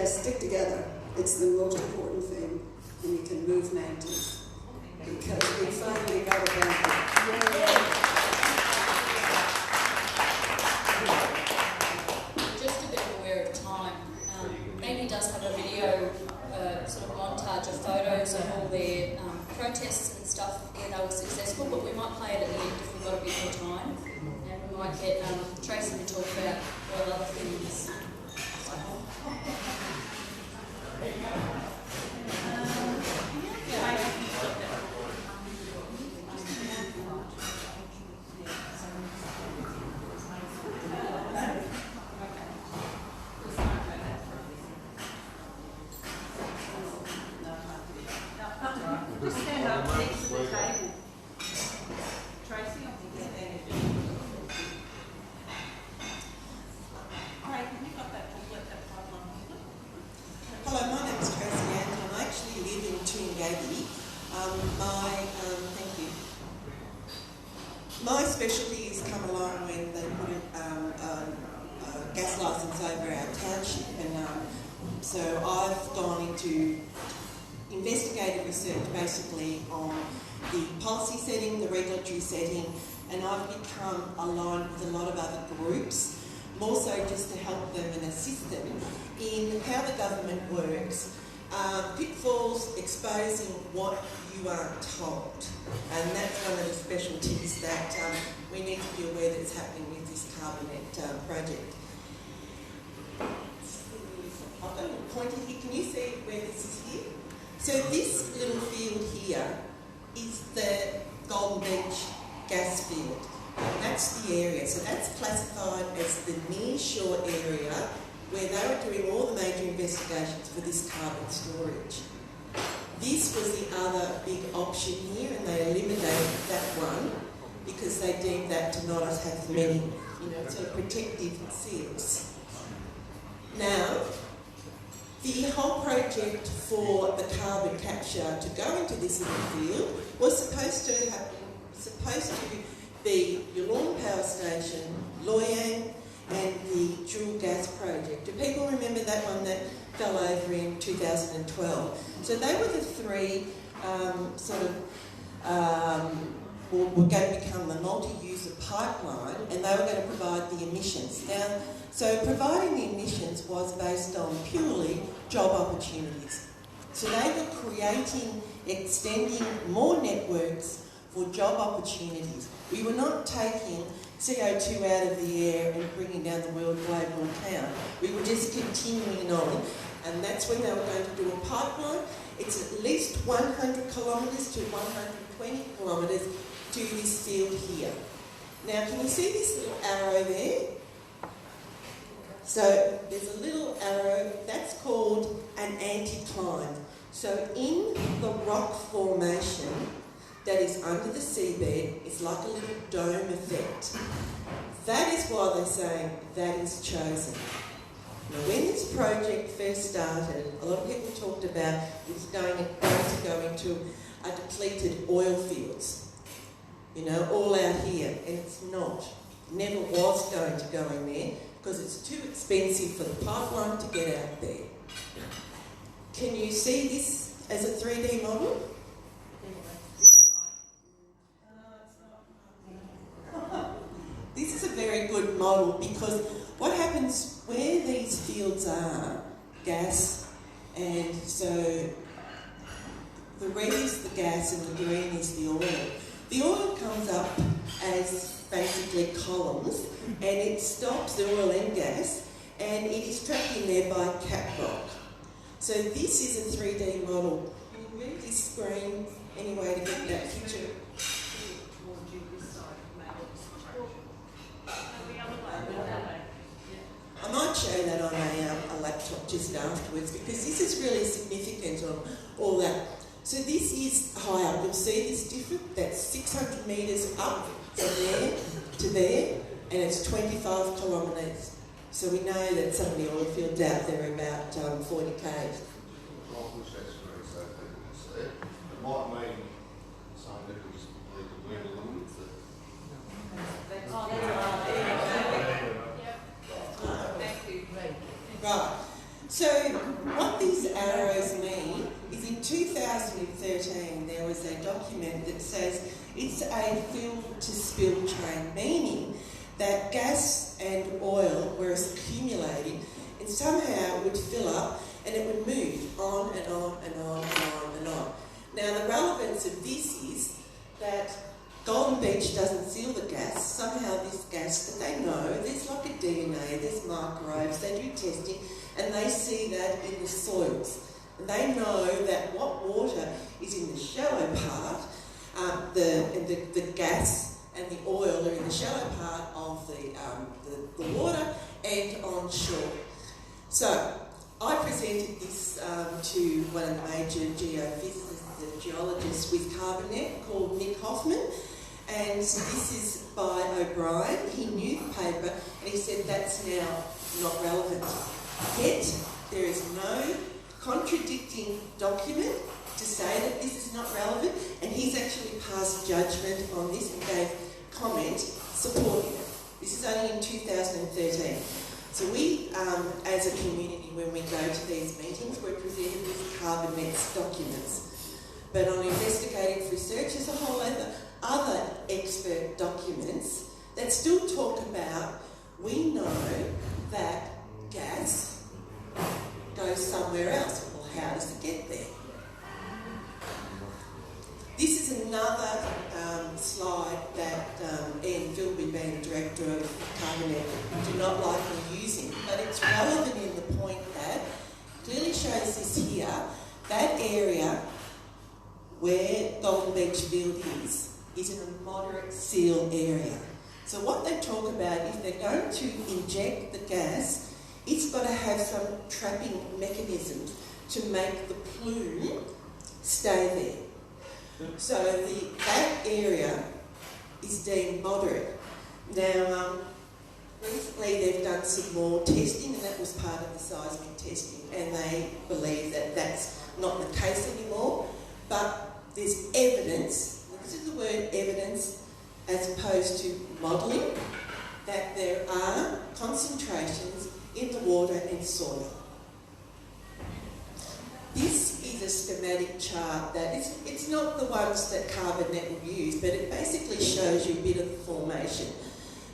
Stick together. It's the most important thing, and you can move mountains. Because we finally got a benefit. Just a bit aware of time. Amy does have a video, sort of montage of photos of all their protests and stuff. Yeah, they were successful, but we might play it at the end if we've got a bit more time. And we might get Tracy to talk about all other things. Just stand up next to the table. Tracy, I think you're there. Craig, have you got that booklet, that pipeline booklet? Hello, my name is Tracy Anton. I actually live in Toongabbie. Thank you. My specialty has come along when they put a gas licence over our township, and so I've gone into investigative research basically on the policy setting, the regulatory setting, and I've become aligned with a lot of other groups, more so just to help them and assist them in how the government works, pitfalls, exposing what you aren't told. And that's one of the specialties that we need to be aware that's happening with this Carbonet project. I've got a little pointer here. Can you see where this is here? So this little field here is the Golden Beach gas field. And that's the area. So that's classified as the near-shore area where they were doing all the major investigations for this carbon storage. This was the other big option here, and they eliminated that one because they deemed that to not have many, sort of protective seals. Now, the whole project for the carbon capture to go into this little field was supposed to be Yallourn Power Station, Loy Yang, and the dual gas project. Do people remember that one that fell over in 2012? So they were the three were going to become the multi-user pipeline, and they were going to provide the emissions. Now, so providing the emissions was based on purely job opportunities. So they were extending more networks for job opportunities. We were not taking CO2 out of the air and bringing down the world global account. We were just continuing on and that's when they were going to do a pipeline. It's at least 100 kilometres to 120 kilometres to this field here. Now, can you see this little arrow there? So there's a little arrow, that's called an anticline. So in the rock formation that is under the seabed, it's like a little dome effect. That is why they're saying that is chosen. Now, when this project first started, a lot of people talked about it was going to go into a depleted oil fields, you know, all out here, and it's not. It never was going to go in there because it's too expensive for the pipeline to get out there. Can you see this as a 3D model? This is a very good model because what happens where these fields are, gas, and so the red is the gas and the green is the oil. The oil comes up as basically columns and it stops the oil and gas and it is trapped in there by cap rock. So this is a 3D model. Can you move this screen anyway to get that picture? I might show that on a laptop just afterwards because this is really significant on all that. So this is high up. You'll see this different. That's 600 metres up from there to there, and it's 25 kilometres. So we know that some of the oil fields out there are about 40 k's. It might mean some nickels need to win a little bit. Right. So what these arrows mean is in 2013 there was a document that says it's a fill to spill train, meaning that gas and oil were accumulating and somehow would fill up and it would move on and on and on and on and on. Now the relevance of this is that Golden Beach doesn't seal the gas. Somehow this gas that they know, there's like a DNA, there's microbes, they do testing, and they see that in the soils. And they know that what water is in the shallow part, the gas and the oil are in the shallow part of the water and on shore. So I presented this to one of the major geophysicists and geologists with CarbonNet called Nick Hoffman. And this is by O'Brien. He knew the paper and he said that's now not relevant. Yet there is no contradicting document to say that this is not relevant, and he's actually passed judgment on this and gave comment supporting it. This is only in 2013. So we, as a community, when we go to these meetings, we're presented with CarbonNet's documents. But on investigative research, there's a whole other expert documents that still talk about, we know that gas goes somewhere else. Well, how does it get there? This is another slide that Ian Philby, being the director of CarbonNet, do not like me using, but it's relevant in the point that clearly shows this here, that area where Golden Beach Field is in a moderate seal area. So what they talk about, if they're going to inject the gas, it's got to have some trapping mechanisms to make the plume stay there. So that area is deemed moderate. Now, recently they've done some more testing, and that was part of the seismic testing, and they believe that that's not the case anymore, but there's evidence, this is the word evidence as opposed to modelling, that there are concentrations in the water and soil. This is a schematic chart that it's not the ones that CarbonNet will use, but it basically shows you a bit of the formation.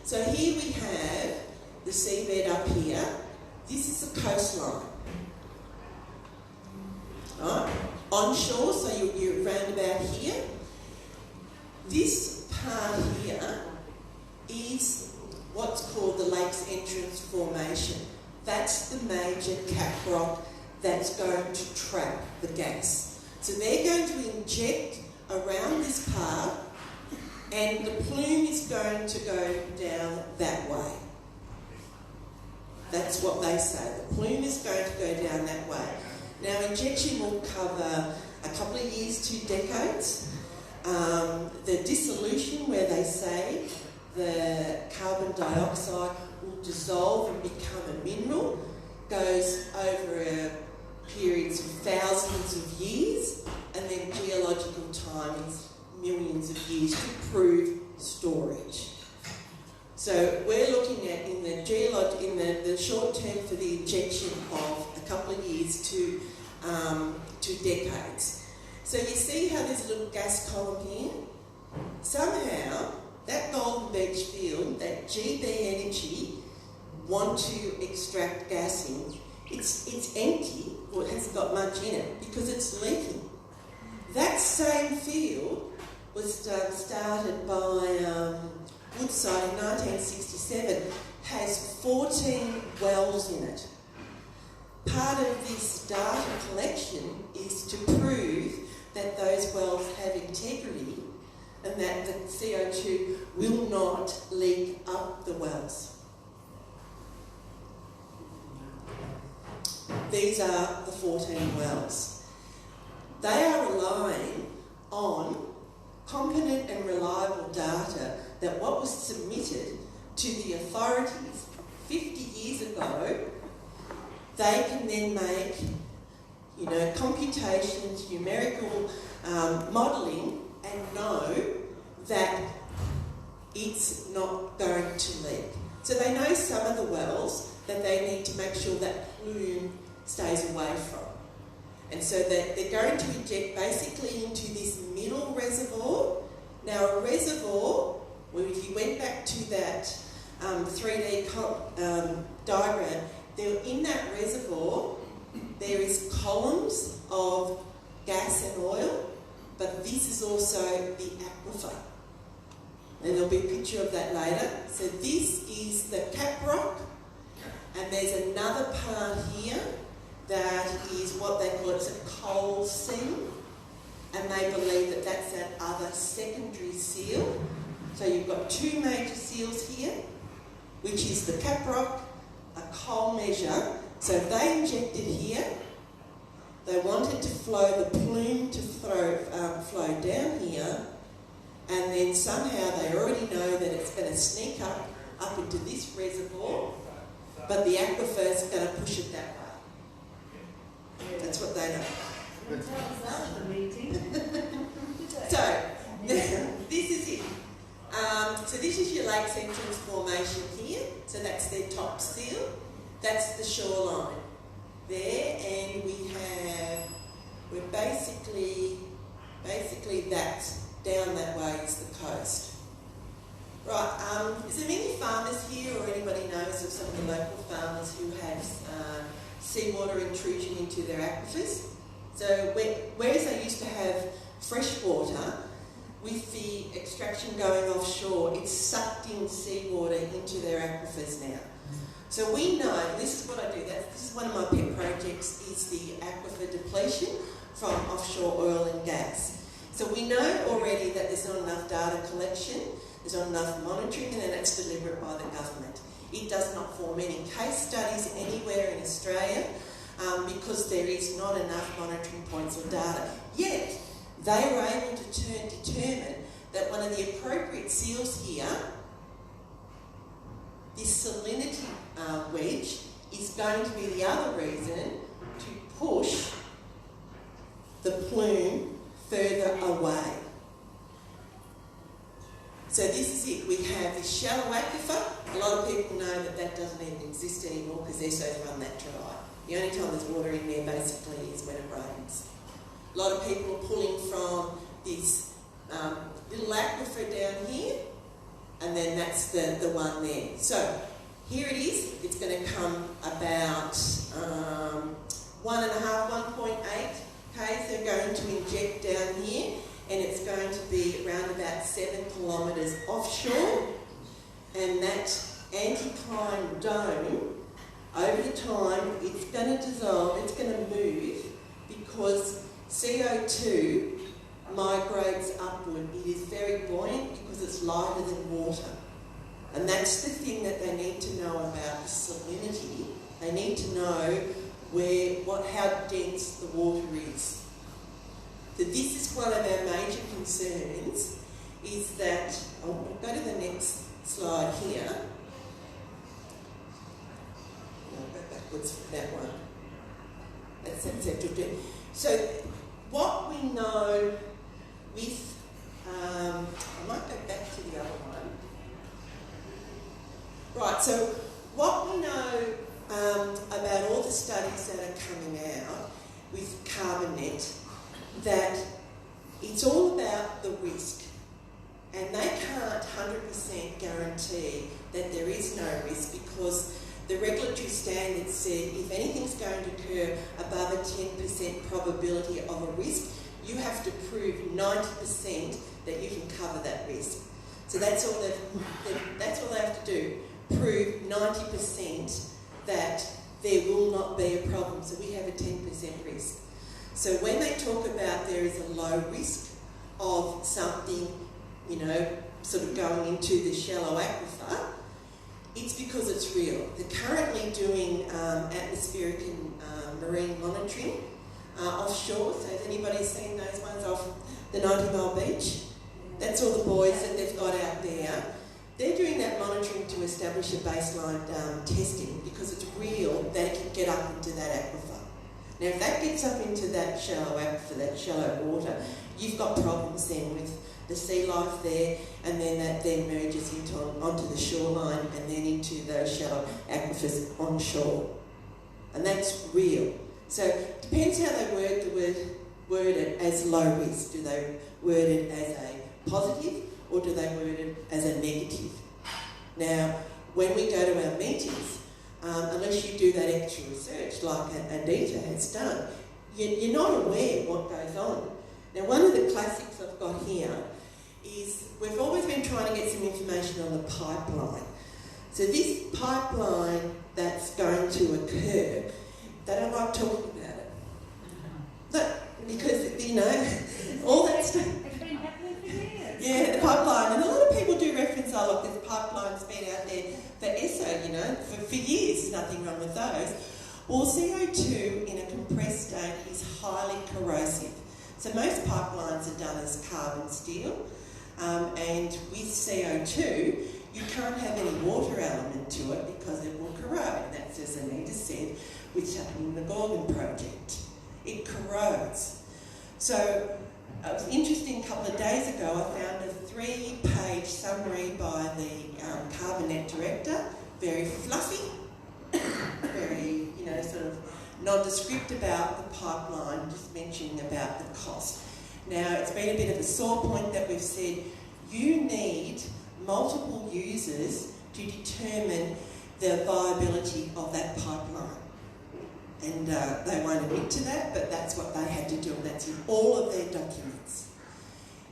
So here we have the seabed up here. This is the coastline. Right? Onshore, so you're round about here. This part here is what's called the Lakes Entrance Formation. That's the major cap rock that's going to trap the gas. So they're going to inject around this part, and the plume is going to go down that way. That's what they say. The plume is going to go down that way. Now, injection will cover a couple of years to decades. The dissolution, where they say the carbon dioxide will dissolve and become a mineral, goes over periods of thousands of years, and then geological time is millions of years to prove storage. So we're looking at in the short term for the injection of a couple of years to decades. So you see how there's a little gas column here? Somehow that Golden Beach field, that GB Energy want to extract gas in, it's empty, or it hasn't got much in it because it's leaking. That same field was started by Woodside in 1967, has 14 wells in it. Part of this data collection is to prove that those wells have integrity and that the CO2 will not leak up the wells. These are the 14 wells. They are relying on competent and reliable data that what was submitted to the authorities 50 years ago, they can then make, computations, numerical modelling, and know that it's not going to leak. So they know some of the wells that they need to make sure that plume stays away from. And so that they're going to inject basically into this middle reservoir. Now a reservoir, well, if you went back to that 3D diagram, in that reservoir there is columns of gas and oil, but this is also the aquifer. And there'll be a picture of that later. So this is the cap rock, and there's another part here that is what they call a coal seam, and they believe that that's that other secondary seal. So you've got two major seals here, which is the cap rock, a coal measure. So they injected here, they wanted to flow the plume to flow down here, and then somehow they already know that it's going to sneak up into this reservoir, but the aquifer is going to push it that way. That's what they know. So, this is it. So this is your Lakes Entrance Formation here. So that's their top seal. That's the shoreline there, and we're basically that's down that way is the coast. Right, is there many farmers here, or anybody knows of some of the local farmers who have seawater intrusion into their aquifers? So whereas they used to have fresh water, with the extraction going offshore, it's sucked in seawater into their aquifers now. So we know, and this is what I do, this is one of my pet projects, is the aquifer depletion from offshore oil and gas. So we know already that there's not enough data collection, there's not enough monitoring, and then it's deliberate by the government. It does not form any case studies anywhere in Australia because there is not enough monitoring points or data. Yet, they were able to determine that one of the appropriate seals here, this salinity wedge, is going to be the other reason to push the plume further away. So this is it. We have this shallow aquifer. A lot of people know that that doesn't even exist anymore because they're so run that dry. The only time there's water in there basically is when it rains. A lot of people are pulling from this little aquifer down here, and then that's the one there. So here it is. It's going to come about 1.8 k's. They're going to inject down here, and it's going to be around about 7 kilometres offshore. And that anticline dome over the time, it's going to dissolve, it's going to move, because CO2 migrates upward. It is very buoyant because it's lighter than water. And that's the thing that they need to know about the salinity. They need to know how dense the water is. So this is one of our major concerns, is that, I'll go to the next slide here. I'll go backwards for that one. That's acceptable. So what we know with, I might go back to the other one. Right, so what we know about all the studies that are coming out with CarbonNet, that it's all about the risk. And they can't 100% guarantee that there is no risk, because the regulatory standards said if anything's going to occur above a 10% probability of a risk, you have to prove 90% that you can cover that risk. So that's all they have to do, prove 90% that there will not be a problem. So we have a 10% risk. So when they talk about there is a low risk of something, sort of going into the shallow aquifer, it's because it's real. They're currently doing atmospheric and marine monitoring offshore. So has anybody seen those ones off the 90 Mile Beach? That's all the buoys that they've got out there. They're doing that monitoring to establish a baseline testing, because it's real that it can get up into that aquifer. Now, if that gets up into that shallow aquifer, that shallow water, you've got problems then with the sea life there, and then that then merges onto the shoreline and then into those shallow aquifers onshore. And that's real. So it depends how they word it as low risk. Do they word it as a positive, or do they word it as a negative? Now, when we go to our meetings, unless you do that extra research like Anita has done, you're not aware what goes on. Now, one of the classics I've got here is we've always been trying to get some information on the pipeline. So this pipeline that's going to occur, they don't like talking about it. Because, all that stuff. It's been happening for years. Yeah, the pipeline. And a lot of people do reference, look, this pipeline's been out there for ESSO, for years. There's nothing wrong with those. Well, CO2 in a compressed state is highly corrosive. So most pipelines are done as carbon steel, and with CO2, you can't have any water element to it because it will corrode. That's, as Anita said, what's happening in the Gorgon project. It corrodes. So it was interesting, a couple of days ago, I found a 3-page summary by the CarbonNet director, very fluffy, very, sort of nondescript about the pipeline, just mentioning about the cost. Now, it's been a bit of a sore point that we've said you need multiple users to determine the viability of that pipeline. And they won't admit to that, but that's what they had to do, and that's in all of their documents.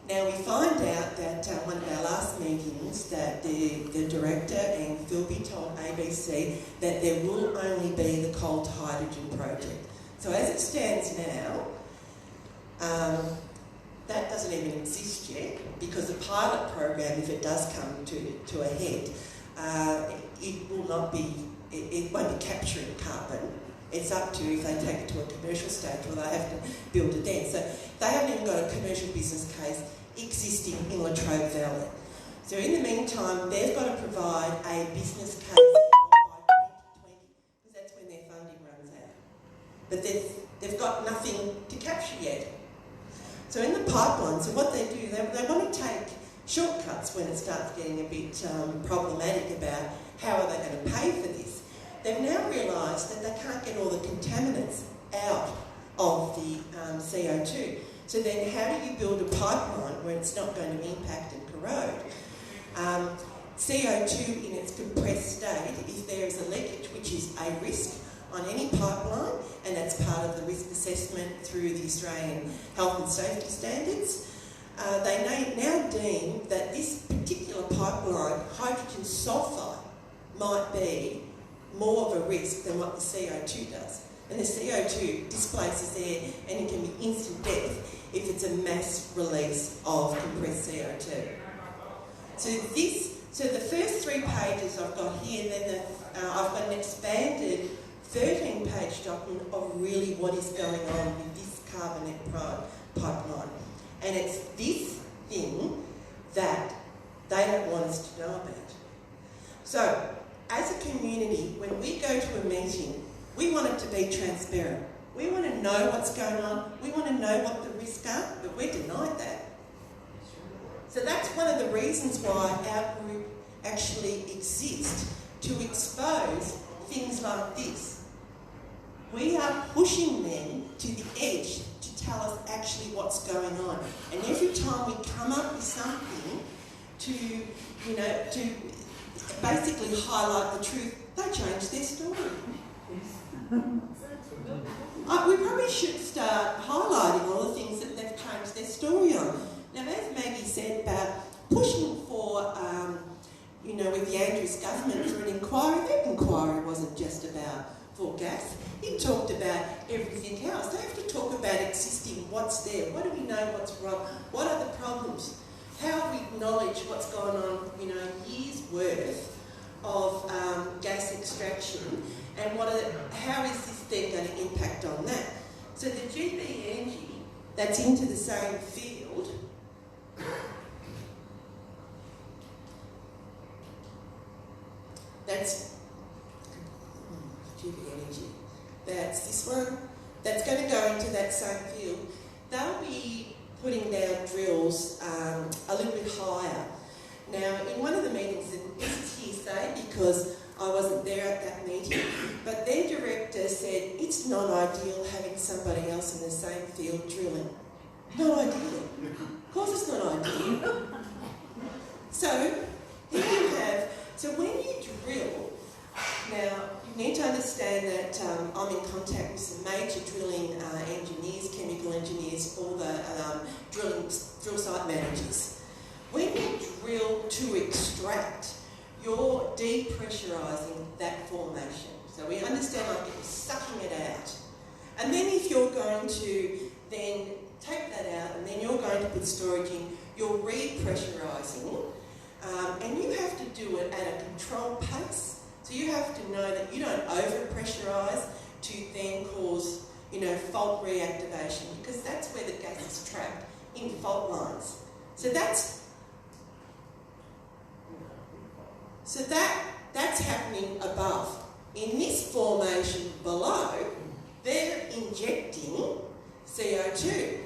Now, we find out that one of our last meetings that the director and Philby told ABC that there will only be the coal to hydrogen project. So as it stands now, that doesn't even exist yet, because the pilot program, if it does come to a head, it will not be, it won't be capturing carbon. It's up to if they take it to a commercial stage, or they have to build it then. So they haven't even got a commercial business case existing in Latrobe Valley. So in the meantime, they've got to provide a business case by 2020, because that's when their funding runs out. But they've got nothing to capture yet. So in the pipeline, so what they do, they want to take shortcuts when it starts getting a bit problematic about how are they going to pay for this. They've now realised that they can't get all the contaminants out of the CO2. So then how do you build a pipeline where it's not going to impact and corrode? CO2 in its compressed state, if there is a leakage, which is a risk on any pipeline, and that's part of the risk assessment through the Australian Health and Safety Standards, they now deem that this particular pipeline, hydrogen sulphide, might be more of a risk than what the CO2 does. And the CO2 displaces air and it can be instant death if it's a mass release of compressed CO2. So the first 3 pages I've got here, then I've got an expanded 13-page document of really what is going on with this carbonate pipeline. And it's this thing that they don't want us to know about. So, as a community, when we go to a meeting, we want it to be transparent. We want to know what's going on. We want to know what the risks are, but we're denied that. So that's one of the reasons why our group actually exists, to expose things like this. We are pushing them to the edge to tell us actually what's going on. And every time we come up with something to basically highlight the truth, they change their story. We probably should start highlighting all the things that they've changed their story on. Now, as Maggie said about pushing for, with the Andrews government for an inquiry, that inquiry wasn't just about for gas. It talked about everything else. They have to talk about existing, what's there, what do we know what's wrong, what are the problems, how we acknowledge what's gone on, years worth of gas extraction, and how is this then going to impact on that? So the GB Energy that's into the same field that's GB Energy, that's this one, that's going to go into that same field. They'll be putting down drills a little bit higher. Now, in one of the meetings, and this is hearsay because I wasn't there at that meeting, but their director said it's not ideal having somebody else in the same field drilling. Not ideal. Of course it's not ideal. So, here you have, so when you drill, now you need to understand that I'm in contact with some major drilling engineers, chemical engineers, all the drill site managers. When you drill to extract, you're depressurising that formation. So we understand like you're sucking it out. And then if you're going to then take that out and then you're going to put storage in, you're repressurising. And you have to do it at a controlled pace. So you have to know that you don't over-pressurise to then cause, fault reactivation, because that's where the gas is trapped, in fault lines. So that's happening above. In this formation below, they're injecting CO2.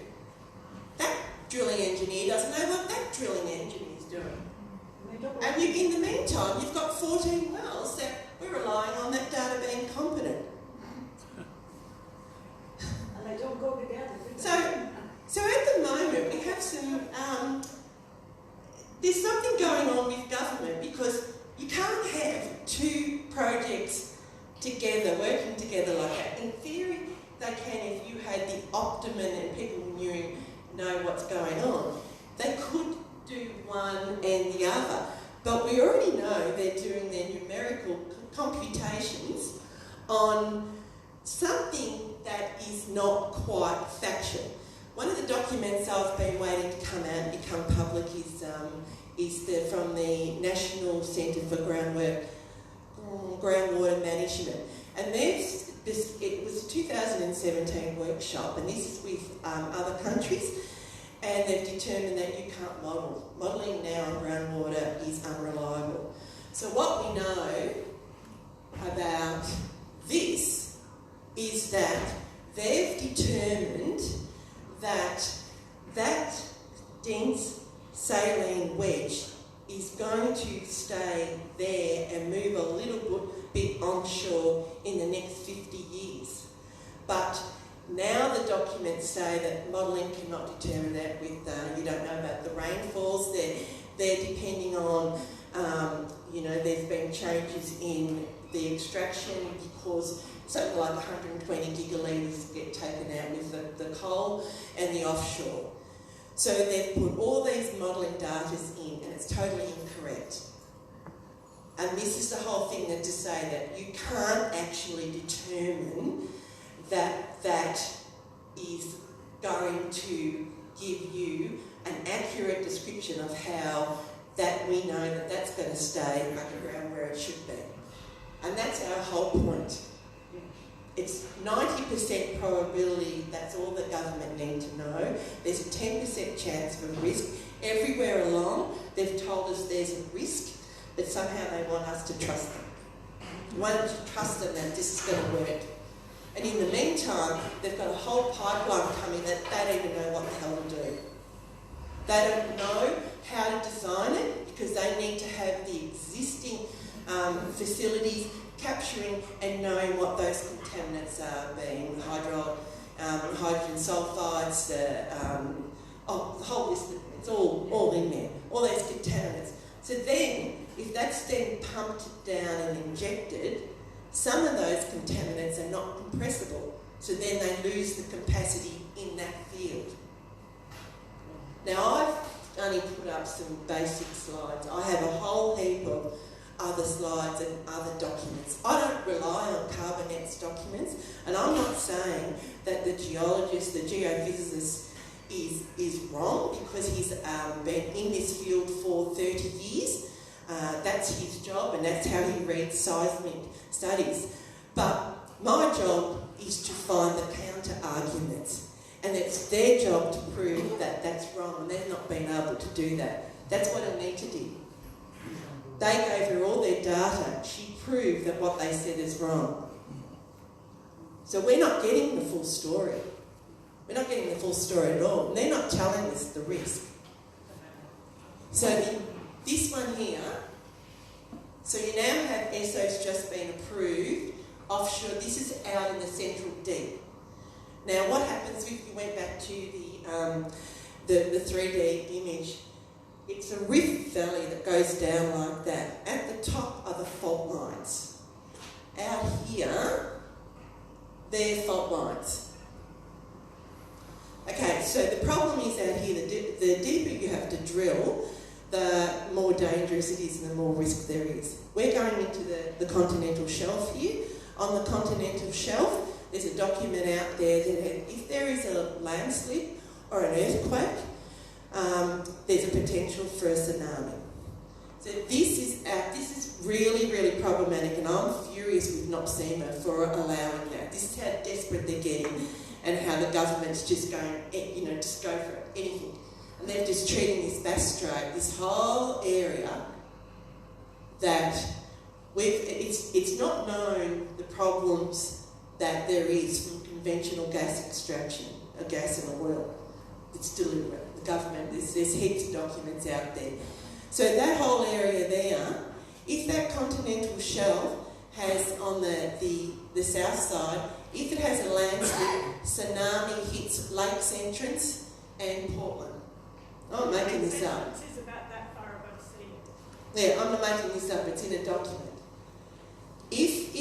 That drilling engineer doesn't know what that drilling engineer is doing. And in the meantime, you've got 14 wells that we're relying on that data being competent. And they don't go together. So at the moment, we have some, there's something going on with government, because you can't have 2 projects together, working together like that. In theory, they can if you had the optimum and people know what's going on. They could do one and the other, but we already know they're doing their numerical computations on something that is not quite factual. One of the documents I've been waiting to come out and become public is from the National Centre for Groundwater Management, and it was a 2017 workshop, and this is with other countries. And they've determined that you can't model. Modelling now on groundwater is unreliable. So what we know about this is that they've determined that dense saline wedge is going to stay there and move a little bit onshore in the next 50 years. But now the documents say that modelling cannot determine that with, you don't know about the rainfalls, they're depending on, there's been changes in the extraction because something like 120 gigalitres get taken out with the coal and the offshore. So they've put all these modelling data in and it's totally incorrect. and this is the whole thing that to say that you can't actually determine that that is going to give you an accurate description of how that we know that that's going to stay underground where it should be. And that's our whole point. It's 90% probability, that's all the government need to know. There's a 10% chance of a risk. Everywhere along, they've told us there's a risk, but somehow they want us to trust them. Why don't you trust them that this is going to work? And in the meantime, they've got a whole pipeline coming that they don't even know what the hell to do. They don't know how to design it because they need to have the existing facilities capturing and knowing what those contaminants are, being hydrogen sulfides, the whole list, it's all in there, all those contaminants. So then, if that's then pumped down and injected, some of those contaminants are not compressible, so then they lose the capacity in that field. Now, I've only put up some basic slides. I have a whole heap of other slides and other documents. I don't rely on Carbonet's documents, and I'm not saying that the geologist, the geophysicist, is wrong because he's been in this field for 30 years. That's his job, and that's how he reads seismic studies. But my job is to find the counter-arguments, and it's their job to prove that that's wrong, and they've not been able to do that. That's what Anita did. They gave her all their data. She proved that what they said is wrong. So we're not getting the full story. We're not getting the full story at all. And they're not telling us the risk. So this one here, so you now have ESO's just been approved offshore. This is out in the Central Deep. Now what happens if you went back to the 3D image? It's a rift valley that goes down like that. At the top are the fault lines. Out here, they're fault lines. Okay, so the problem is out here, the deeper you have to drill, the more dangerous it is and the more risk there is. We're going into the continental shelf here. On the continental shelf, there's a document out there that if there is a landslip or an earthquake, there's a potential for a tsunami. So this is really, really problematic, and I'm furious with NOPSEMA for allowing that. This is how desperate they're getting, and how the government's just going, just go for anything. And they're just treating this Bass Strait, this whole area, that it's not known the problems that there is from conventional gas extraction, of gas and oil. It's deliberate. The government, there's heaps of documents out there. So that whole area there, if that continental shelf has on the south side, if it has a landslip, tsunami hits Lakes Entrance and Portland. I'm not making this up. It's about that far above sea. Yeah, I'm not making this up, it's in a document. If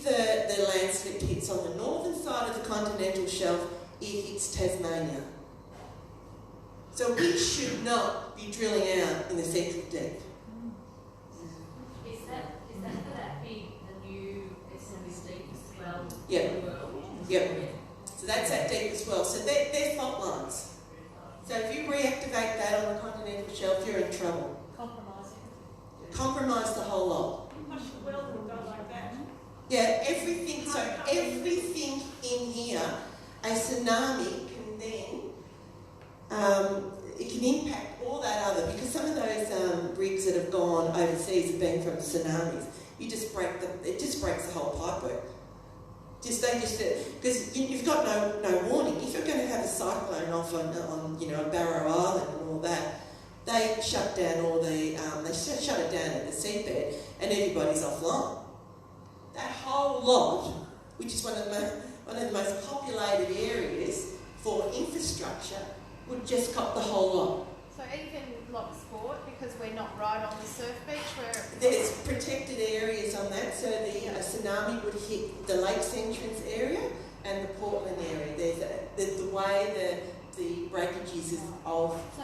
the landslip hits on the northern side of the continental shelf, it hits Tasmania. So we should not be drilling out in the Central Deep. Is that for that big, the new SMS deepest well Yeah. in the world? Yep. So that's that deep as well. So they're fault lines. So if you reactivate that on the continental shelf, you're in trouble. Compromise the whole lot. Much the well will go like that. Yeah, everything. So everything in here, a tsunami can then it can impact all that other, because some of those rigs that have gone overseas have been from tsunamis. You just break them. It just breaks the whole pipework. Because you've got no warning. If you're going to have a cyclone off on Barrow Island and all that, they shut down shut it down at the seabed, and everybody's offline. That whole lot, which is one of the most populated areas for infrastructure, would just cop the whole lot. So even Locksport, because we're not right on the surf beach where... There's protected areas on that, so the tsunami would hit the Lakes Entrance area and the Portland area. There's the way the breakage is of... So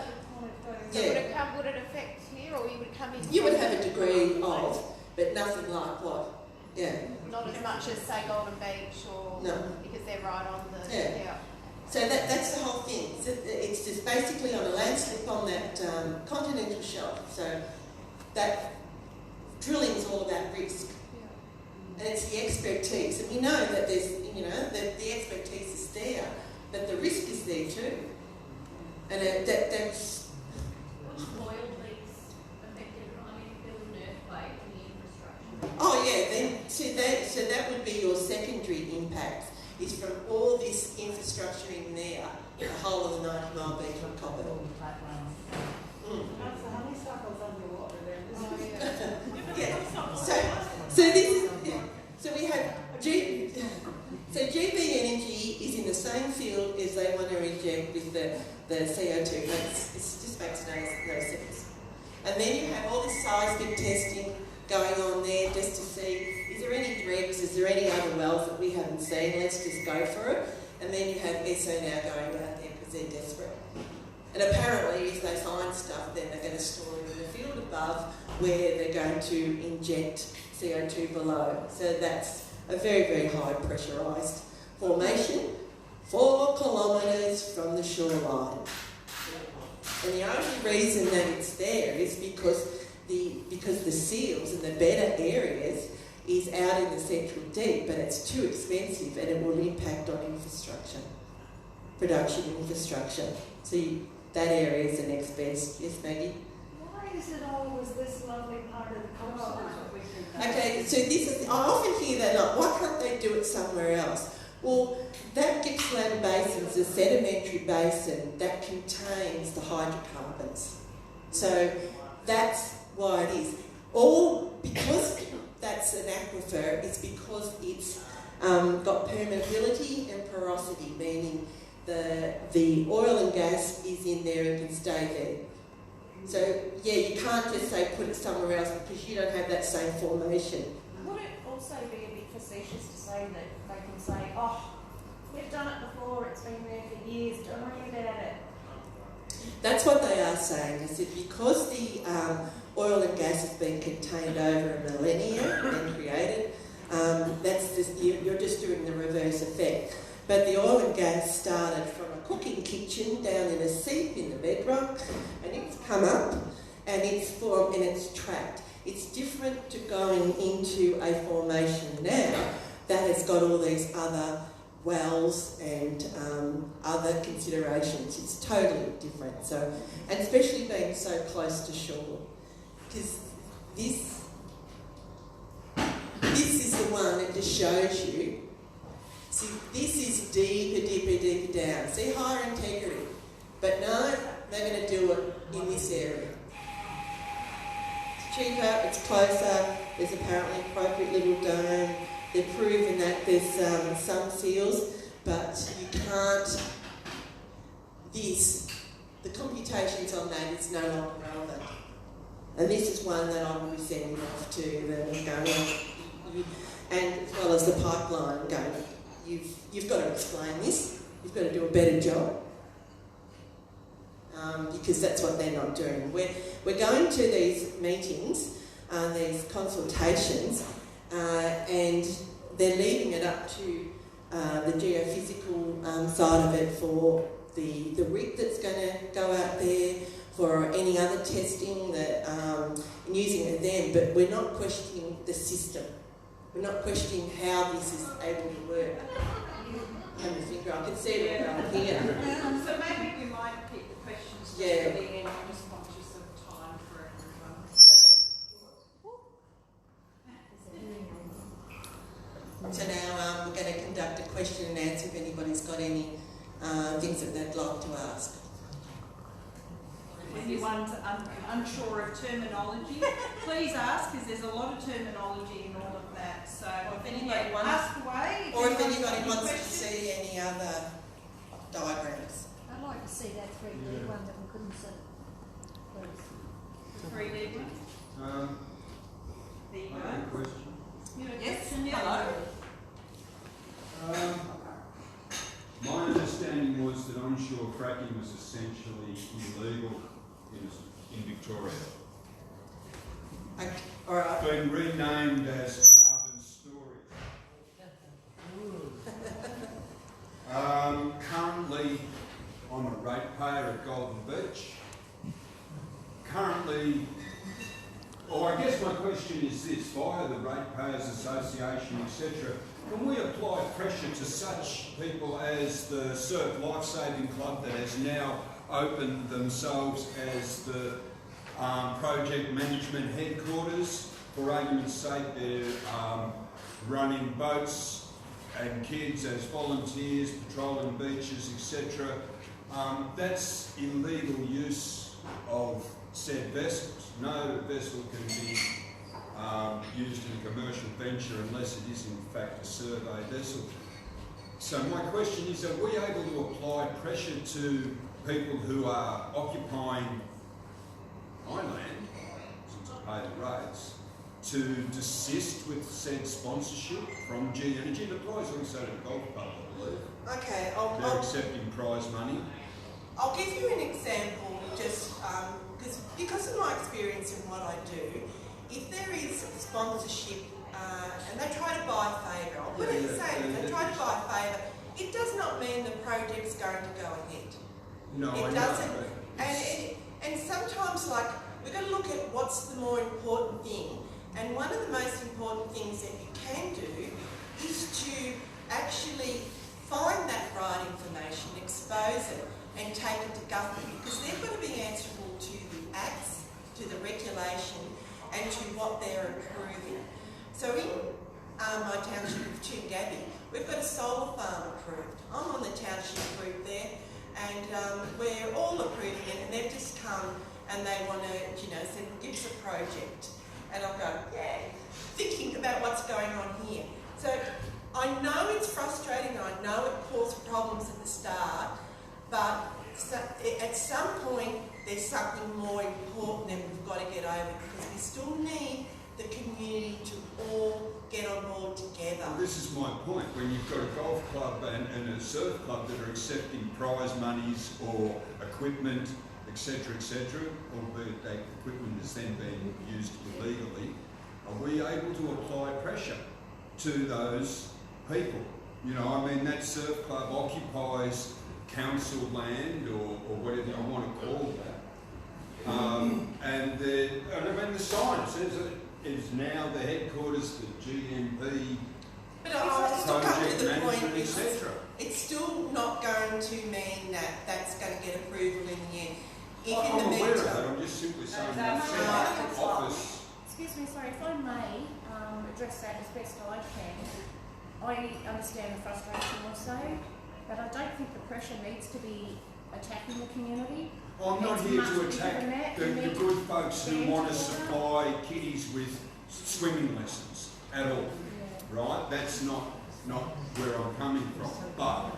would it affect here, or you would come in? You would have a degree degree of, but nothing like what, yeah. Not as much as, say, Golden Beach or... No. Because they're right on the... Yeah. So that's the whole thing. So it's just basically on a landslip on that continental shelf. So that drilling is all about risk. And it's the expertise. And we know that there's, that the expertise is there, but the risk is there too. And that's... Would oil leaks affect it? I mean, if there was an earthquake in the infrastructure. Oh yeah, then so that would be your secondary impact. Is from all this infrastructure in there, the whole of the 90 Mile Beach on top of it. That's the honeysuckles underwater there. Yeah. So this is so we have so GB Energy is in the same field as they want to inject with the CO2. It just makes no sense. And then you have all this seismic testing going on there just to see, is there any dregs, is there any other wells that we haven't seen, let's just go for it. And then you have ESO now going out there because they're desperate. And apparently if they find stuff, then they're going to store it in the field above where they're going to inject CO2 below. So that's a very, very high pressurised formation, 4 kilometres from the shoreline. And the only reason that it's there is because the seals and the better areas is out in the central deep, but it's too expensive and it will impact on infrastructure, production infrastructure. So that area is the next best. Yes, Maggie? Why is it always this lovely part of the coastline? Okay, so this is, I often hear that, like, why can't they do it somewhere else? Well, that Gippsland Basin is a sedimentary basin that contains the hydrocarbons. So that's why it is. All because that's an aquifer, it's because it's got permeability and porosity, meaning the oil and gas is in there and can stay there. So, yeah, you can't just say put it somewhere else because you don't have that same formation. Would it also be a bit facetious to say that they can say, oh, we've done it before, it's been there for years, don't worry about it? That's what they are saying, is that because the oil and gas has been contained over a millennia and created, that's just, you're just doing the reverse effect. But the oil and gas started from a cooking kitchen down in a seep in the bedrock, and it's come up and it's formed and it's trapped. It's different to going into a formation now that has got all these other wells and other considerations. It's totally different. So, and especially being so close to shore, because this is the one that just shows you. See, this is deeper down. See, higher integrity. But no, they're going to do it in this area. It's cheaper, it's closer, there's apparently an appropriate little dome. They've proven that there's some seals, but you can't... the computations on that is no longer relevant. And this is one that I will be sending off to them and going, and as well as the pipeline going, you've got to explain this, you've got to do a better job, because that's what they're not doing. We're going to these meetings, these consultations, and they're leaving it up to the geophysical side of it for the rig that's going to go out there, for any other testing that and using it then, but we're not questioning the system. We're not questioning how this is able to work. I have a finger, I can see it right here. So maybe we might keep the questions to the end. I'm just conscious of time for everyone. So now we're going to conduct a question and answer if anybody's got any things that they'd like to ask. Anyone's unsure of terminology, please ask, because there's a lot of terminology in all of that. So if anybody wants, ask away. Or if anybody wants to see any other diagrams. I'd like to see that 3D one that we couldn't see, please. 3D one. There you I have a go. question. Yes, hello. My understanding was that onshore fracking was essentially illegal in Victoria. Okay. All right. been renamed as Carbon Storage. Currently, I'm a ratepayer at Golden Beach. Currently, or I guess my question is this, via the Ratepayers Association, etc., can we apply pressure to such people as the Surf Lifesaving Club that has now opened themselves as the project management headquarters? For argument's sake, they're running boats and kids as volunteers, patrolling beaches, etc. That's illegal use of said vessels. No vessel can be used in a commercial venture unless it is in fact a survey vessel. So my question is, are we able to apply pressure to people who are occupying my land, since I pay the rates, to desist with said sponsorship from G Energy? It applies also to the golf club, I believe. Okay, They're accepting prize money. I'll give you an example, just because of my experience in what I do. If there is sponsorship and they try to buy favour, I'll put it the same, they try to buy favour, it does not mean the project's going to go ahead. No, it I doesn't. know. And sometimes, like, we've got to look at what's the more important thing. And one of the most important things that you can do is to actually find that right information, expose it, and take it to government, because they're going to be answerable to the acts, to the regulation, and to what they're approving. So in my township of Toongabbie, we've got a solar farm approved. I'm on the township group there, and we're all approving it, and they've just come and they want to, say, give us a project. And I'll go, yeah, thinking about what's going on here. So I know it's frustrating, I know it caused problems at the start, but at some point there's something more important that we've got to get over, because we still need the community to all get on board together. Well, this is my point. When you've got a golf club and a surf club that are accepting prize monies or equipment, etc., albeit that equipment is then being used illegally, are we able to apply pressure to those people? That surf club occupies council land or whatever you want to call that. The sign says it is now the headquarters for GMP but I still come project to the management, point, etc. it's still not going to mean that that's going to get approval in the end. If I'm in the aware of meantime, that, I'm just simply saying That's that right. office. Excuse me, sorry, if I may address that as best I can. I understand the frustration also, but I don't think the pressure needs to be attacking the community. I'm not It's here much to bigger attack than that. the You need good folks who stand want to together. supply kiddies with swimming lessons at all, right? That's not where I'm coming from. But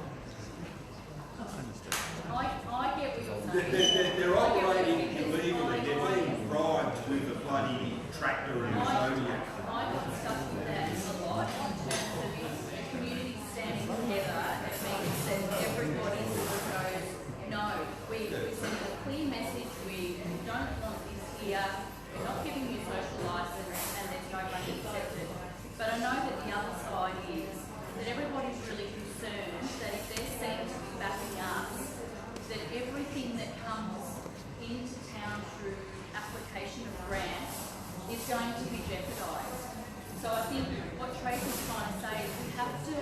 I get what you're saying. they're operating illegally. They're being bribed with a bloody tractor and a Zodiac. I got stuck with that a lot in terms of if the community standing together, it means that everybody sort of goes, no, we send a clear message, we don't want this here, we're not giving you social licence, and there's no money accepted. But I know that the other side is that everybody's really concerned that if they're seen to be backing us, that everything that comes into town through application of grants is going to be jeopardised. So I think what Tracy's trying to say is we have to,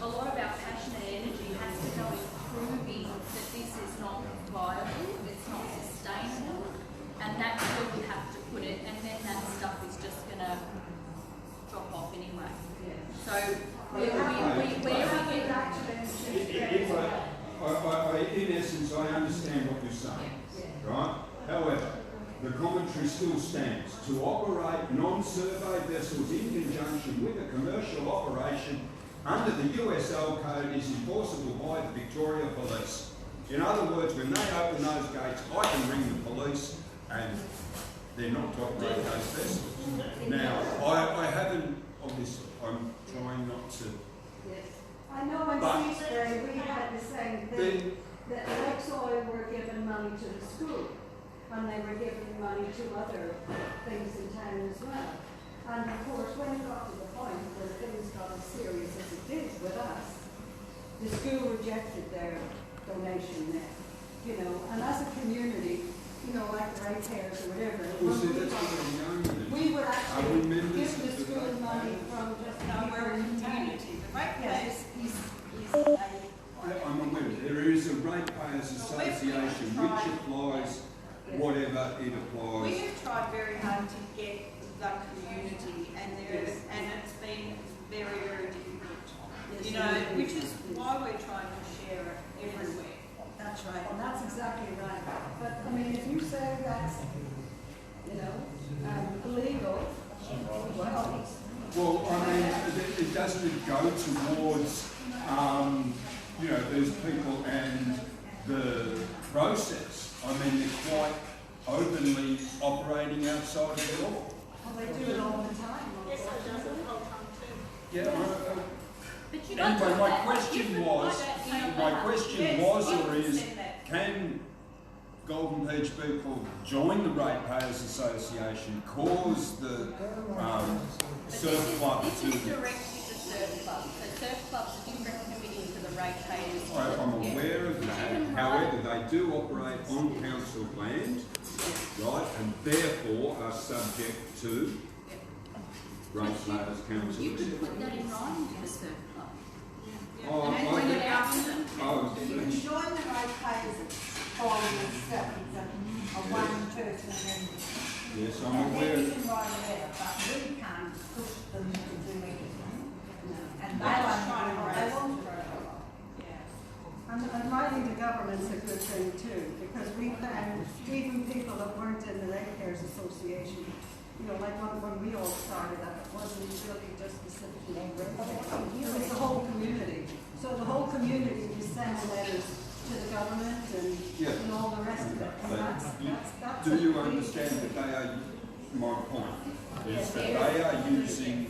a lot of our passionate energy has to go in proving that this is not viable, it's not sustainable, and that's where we have to put it, and then that stuff is just going to drop off anyway. So in essence, I understand what you're saying, right? However, the commentary still stands. To operate non-survey vessels in conjunction with a commercial operation under the USL code is enforceable by the Victoria Police. In other words, when they open those gates, I can ring the police and they're not to operate those vessels. Now, I haven't, obviously, I'm trying not to. I know in Seasbury we had the same thing, that Lakes Oil were giving money to the school. and they were giving money to other things in town as well. And of course, when it got to the point where things got as serious as it did with us, the school rejected their donation then, you know, and as a community, you know, like the ratepayers or whatever, Well, see, that's what I'm going with. we would actually members give the of the school money from just No, we're a in town. community. The ratepayers is I'm aware, there is a ratepayers association which applies whatever it We applies. have tried very hard to get the community, and it's been very, very difficult. You know, which is why we're trying to share it everywhere. That's right, and that's exactly right. But, I mean, if you say that's, you know, illegal, well, Well, I mean, it doesn't go towards, you know, these people and the process. I mean, they're quite openly operating outside of the law. well, they do it all the time. Yes, it does the whole time too. Yeah, But you anyway, don't my know question was, or is, can Golden Beach people join the Ratepayers Association, cause the surf club This to... is directed to surf clubs. So surf clubs are different committee to the ratepayers. I'm aware of that, however, they do operate on council land, right, and therefore are subject to Ratepayers Council. You could put that in writing to the surf club. Oh, And point it out to them. You can join the ratepayers following the steps of one person member. yes, I'm And aware. then you can write a letter, but we can't push them to do anything. And they That's won't, trying to they raise won't. And writing to government's a good thing too, because we found even people that weren't in the Ratepayers Association, you know, like when we all started up, it wasn't really just specifically on ratepayers. It was the whole community. So the whole community was sending letters to the government and all the rest of it. And that's Do you a big understand thing. that they are, my point, is that they are using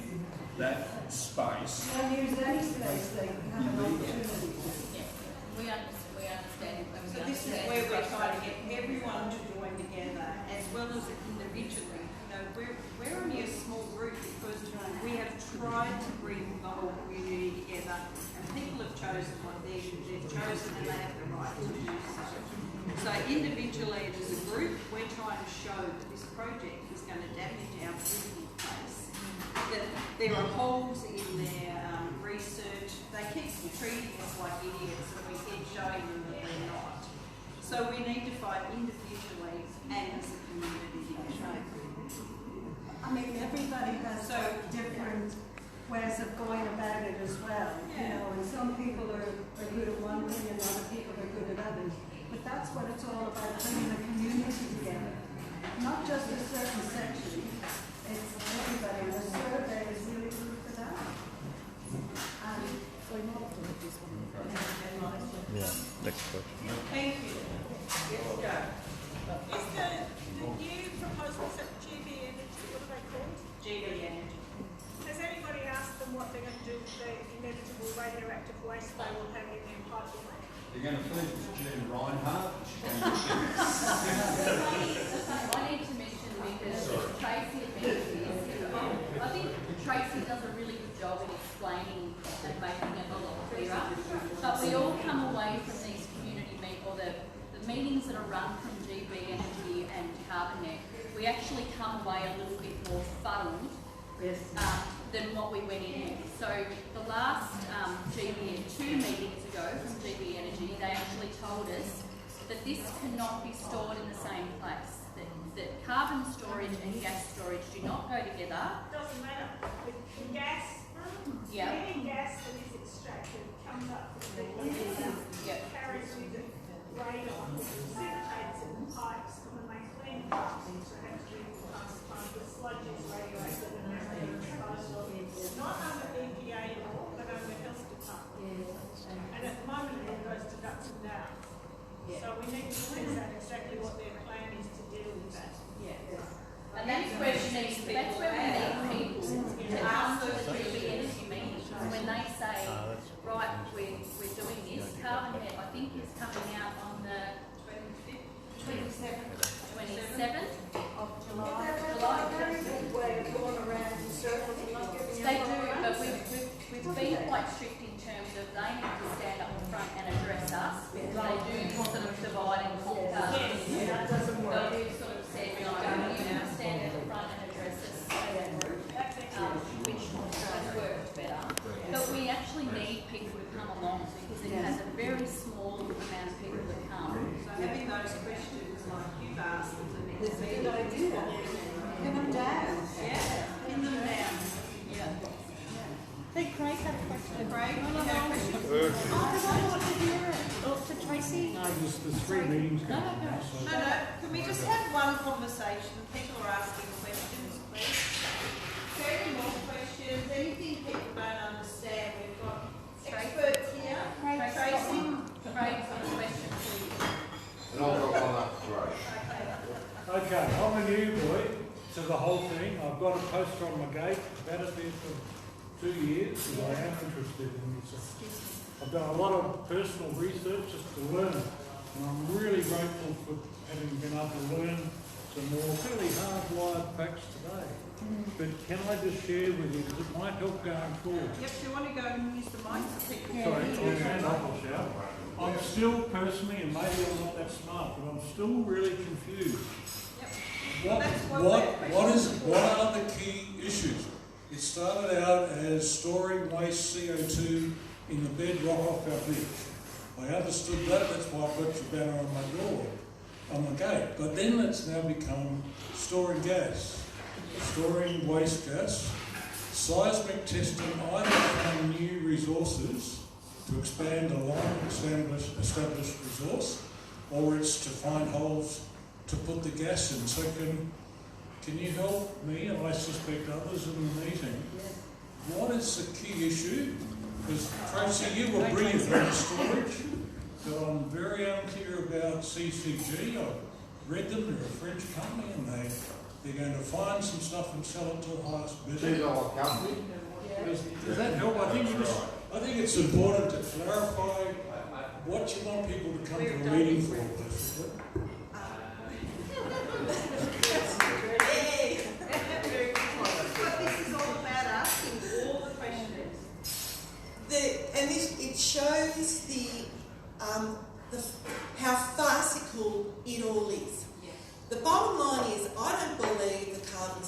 that space? They'll use any space they have an opportunity. We understand. So this is where we're trying to get everyone to join together, as well as individually. You know, we're only a small group because we have tried to bring the whole community together, and people have chosen what they've chosen, and they have the right to do so. So individually and as a group, we're trying to show that this project is going to damage our beautiful place. That there are holes in their research. They keep treating us like idiots, and we keep showing them that we're not. So we need to fight individually and as a community. I mean, everybody has different ways of going about it as well, you know, and some people are good at one thing and other people are good at others. But that's what it's all about, bringing the community together. Not just a certain section, it's everybody, and the survey is really good for that. And Next question. Thank you. Yes, go. Is the new proposals at GB Energy, what are they called? GB Energy. Has anybody asked them what they're going to do with the inevitable radioactive waste they will have in their pipeline? They're going to feed it to June Reinhardt. I need to mention because Tracy had mentioned this. I think Tracy does a really good job in explaining and making it a lot clearer. But we all come away from these community or the meetings that are run from GB Energy and CarbonNet, we actually come away a little bit more fuddled than what we went in with. So the last two meetings ago from GB Energy, they actually told us that this cannot be stored in the same place. That carbon storage and gas storage do not go together. Doesn't matter. With gas, any gas that is extracted comes up from the carries with it radon, which precipitates in the pipes, and when they clean the pipes, so it has to be passed by the sludge is radioactive and has to be disposed of. Not under EPA law, but under the health department. And at the moment, it all goes to ducks and downs. So we need to fix out exactly what their plan is to deal with that. And that's where we need people to come to the GB Energy meetings when they say, right, we're doing this. CarbonNet, I think, is coming out on the 27th. they are going around in circles and not giving you They a do, proper but answer. we've been quite strict in terms of they need to stand up in front and address us because they do sort of divide and conquer. Yeah, that doesn't work. So we've sort of said, you need to stand at the front and address us as a group, which has worked better. But we actually need people to come along because it has a very small amount of people that come. So having those questions like you've asked them to It's a good idea. Pin them down. Yeah, pin them down. Yeah. Hey, Craig had a question. Craig, you have a question? I want to hear it. Oh, to Tracy? No, just the 3 meetings. No. No, can we just have one conversation? People are asking questions, please. Is there any more questions? Anything people don't understand? We've got experts here. Tracy? Craig's got a question for you. And I've got one up, great. Okay, I'm a new boy to the whole thing. I've got a poster on my gate. I've had it there for 2 years and I am interested in this. I've done a lot of personal research just to learn it. And I'm really grateful for having been able to learn some more fairly hardwired facts today. But can I just share with you, because it might help going forward. Yep, do you want to go and use the mic so people Sorry, I'll stand up, I'll shout. I'm still personally, and maybe I'm not that smart, but I'm still really confused. What are the key issues? It started out as storing waste CO2 in the bedrock off our beach. I understood that, that's why I put your banner on my door, on the gate. But then it's now become storing gas, storing waste gas, seismic testing either on new resources to expand a long-established resource, or it's to find holes to put the gas in. So can you help me, and I suspect others in the meeting, what is the key issue? Because Tracy, you were brilliant on storage, but I'm very unclear about CCG. I've read them, they're a French company, and they're going to find some stuff and sell it to the highest bidder. $2 company? Does that help? I think it's important to clarify what you want people to come to a meeting for, basically. But this is all about asking all the questions. It shows how farcical it all is. The bottom line is, I don't believe the carbon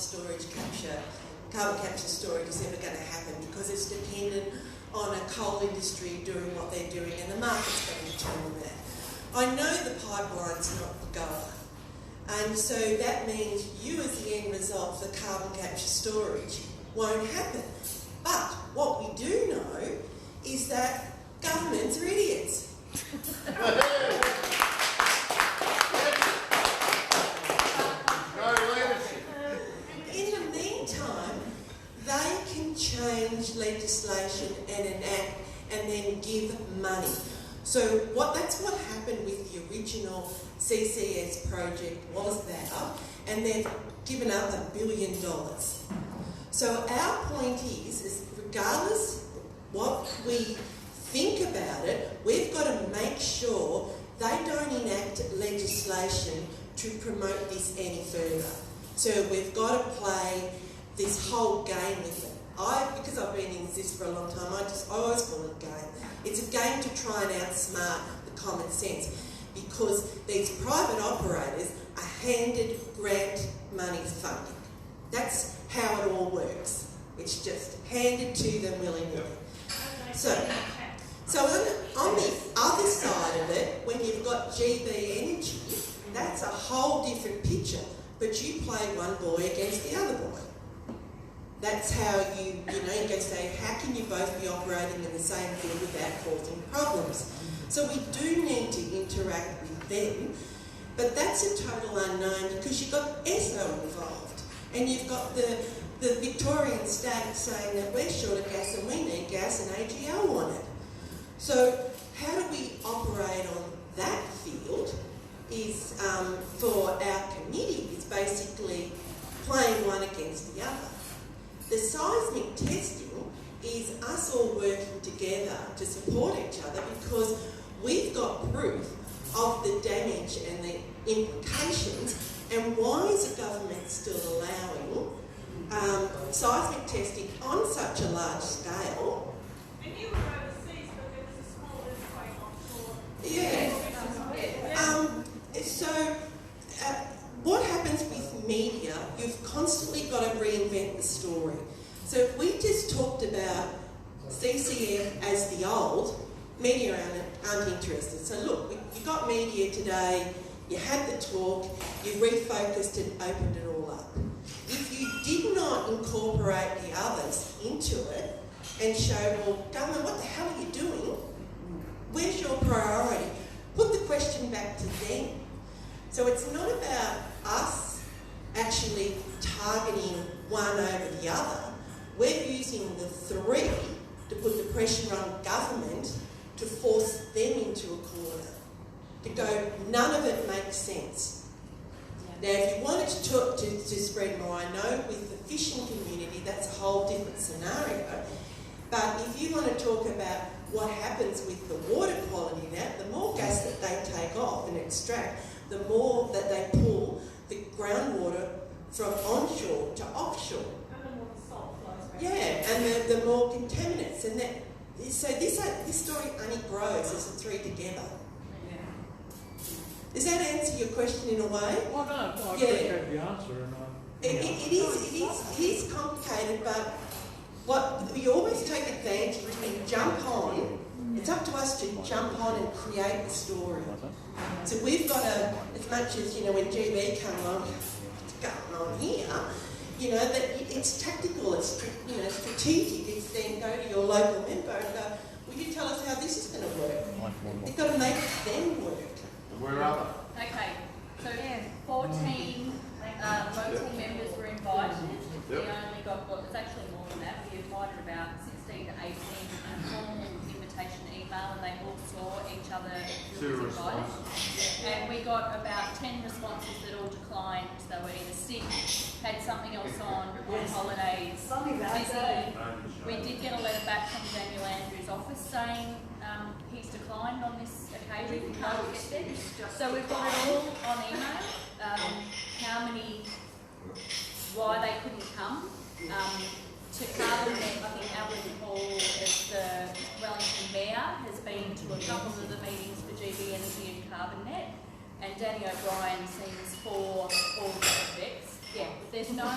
capture storage is ever going to happen because it's dependent on a coal industry doing what they're doing, and the market's going to determine that. I know the pipeline's not the goer, and so that means you, as the end result for carbon capture storage, won't happen. But what we do know is that governments are idiots. In the meantime, they can change legislation and enact and then give money. So that's what happened with the original CCS project was that, and they've given up $1 billion. So our point is regardless what we think about it, we've got to make sure they don't enact legislation to promote this any further. So we've got to play this whole game with it. Because I've been in this for a long time, I always call it a game. It's a game to try and outsmart the common sense, because these private operators are handed grant money funding. That's how it all works. It's just handed to them willy-nilly. So on the other side of it, when you've got GB Energy, that's a whole different picture. But you play one boy against the other boy. That's how you can say, how can you both be operating in the same field without causing problems? So we do need to interact with them, but that's a total unknown because you've got ESO involved, and you've got the Victorian state saying that we're short of gas and we need gas and AGL want it. So how do we operate on that field is, for our committee, is basically playing one against the other. The seismic testing is us all working together to support each other because we've got proof of the damage and the implications, and why is the government still allowing seismic testing on such a large scale. And you were overseas, but there was a small earthquake offshore. Yeah. What happens with media, you've constantly got to reinvent the story. So if we just talked about CCF as the old, media aren't interested. So look, you got media today, you had the talk, you refocused and opened it all up. If you did not incorporate the others into it and show, well, government, what the hell are you doing? Where's your priority? Put the question back to them. So it's not about us actually targeting one over the other. We're using the three to put the pressure on government to force them into a corner. To go, none of it makes sense. Now, if you wanted to spread more, I know with the fishing community, that's a whole different scenario. But if you want to talk about what happens with the water quality now, the more gas that they take off and extract, the more that they pull the groundwater from onshore to offshore. And the more the salt flows back. Yeah, and the more contaminants. And that, so this story only grows as the three together. Does that answer your question in a way? Well, no, I appreciate the answer. And It is complicated, but what we always take advantage, we jump on. It's up to us to jump on and create the story. So we've got to, as much as, you know, when GB come along, what's going on here? You know, that it's tactical, it's, you know, strategic. It's then go to your local member and go, will you tell us how this is going to work? You've got to make them work. Where are they? Okay, so 14 local members were invited. We only got, well, it's actually more than that. We invited about 16 to 18 formal invitation email, and they all saw each other who was invited. And we got about 10 responses that all declined. They were either sick, had something else on holidays, busy. We did get a letter back from Daniel Andrews' office saying he's declined on this occasion. Can't get there. So we've got it all on email. How many, why they couldn't come. To Carbon Net, I think Alan Hall, as the Wellington Mayor, has been to a couple of the meetings for GB Energy and Carbon Net, and Danny O'Brien seems for all the projects. Yeah, there's no,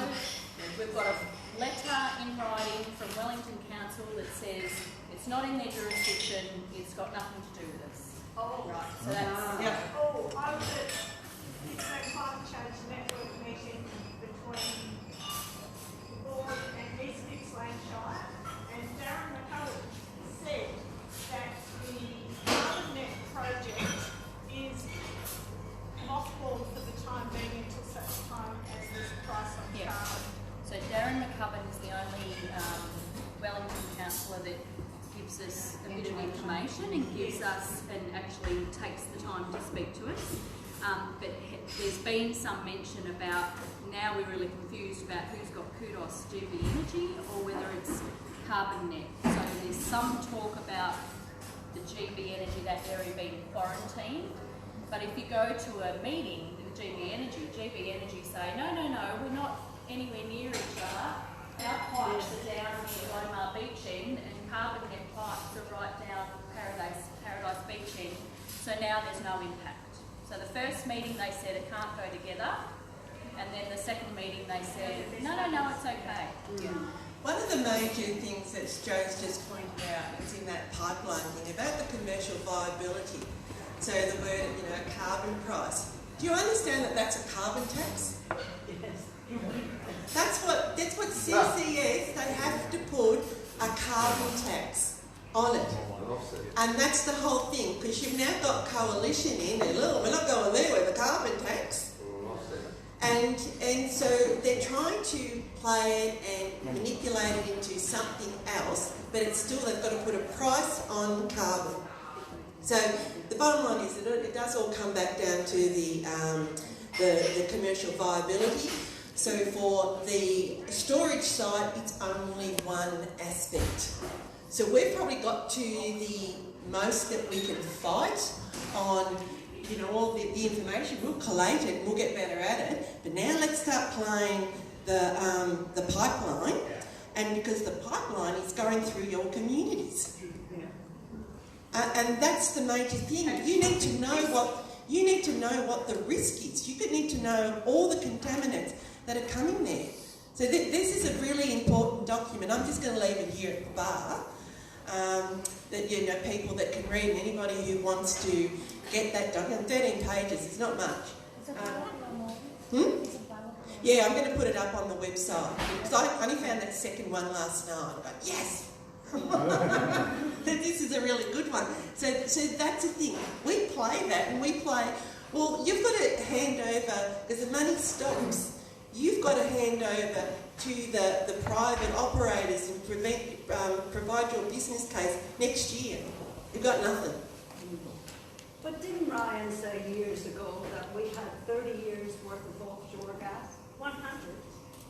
we've got a letter in writing from Wellington Council that says it's not in their jurisdiction, it's got nothing to do with us. Oh, right. So that's, yeah. Oh, I was at the Climate Change Network meeting between the board and East Gippsland Shire, and Darren McCullough said that the Carbon Net project is mothballed for the time being until such time as there's a price on carbon. So Darren McCubbin is the only Wellington councillor that gives us a bit of information and gives us and actually takes the time to speak to us. But there's been some mention about, now we're really confused about who's got kudos, GB Energy or whether it's Carbon Net. So there's some talk about the GB Energy, that area being quarantined. But if you go to a meeting with GB Energy say, no, we're not anywhere near each other. Our pipes are down near Lomar Beach End and Carbon Net pipes are right down Paradise Beach End. So now there's no impact. So the first meeting they said it can't go together, and then the second meeting they said, no, it's okay. Yeah. One of the major things that Joe's just pointed out is in that pipeline thing about the commercial viability. So the word, you know, carbon price. Do you understand that that's a carbon tax? That's what CCS, they have to put a carbon tax on it. And that's the whole thing, because you've now got coalition in there. Look, we're not going there with the carbon tax. And so they're trying to play it and manipulate it into something else, but it's still, they've got to put a price on carbon. So the bottom line is that it does all come back down to the commercial viability. So for the storage side, it's only one aspect. So we've probably got to the most that we can fight on, you know, all the information. We'll collate it and we'll get better at it. But now let's start playing the pipeline, and because the pipeline is going through your communities. And that's the major thing. You need to know what the risk is. You need to know all the contaminants that are coming there. So this is a really important document. I'm just going to leave it here at the bar. That people that can read, and anybody who wants to get that document. 13 pages. It's not much. Yeah, I'm going to put it up on the website because I only found that second one last night. I went, yes. This is a really good one. So that's the thing. We play that, and we play. Well, you've got to hand over because the money stops. You've got to hand over to the private operators and provide your business case next year. You've got nothing. But didn't Ryan say years ago that we had 30 years worth of offshore gas? 100.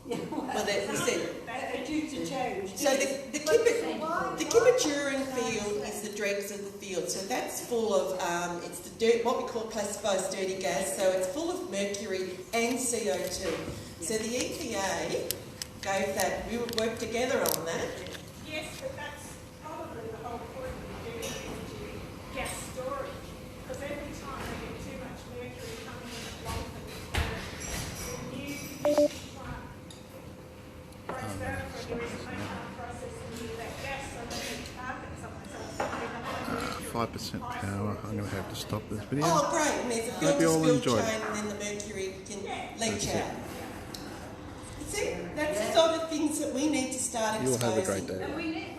Yeah, Well, he said. They're due to change. So the Kibaturan field is the dregs of the field. So that's full of, it's the dirt, what we call classified as dirty gas. So it's full of mercury and CO2. So the EPA gave that, we would work together on that. Yes, but that's probably the whole point of doing energy gas storage. Because every time they get too much mercury coming in at one the new plant breaks down for the reason they can't process any of that gas, so they need to target something. So 5% power. I'm going to have to stop this video. Oh, great. And there's a Hope you all film enjoyed chain, it. and then the mercury can leach That's it. out. See, that's the sort of things that we need to start You'll exposing. have a great day. And we need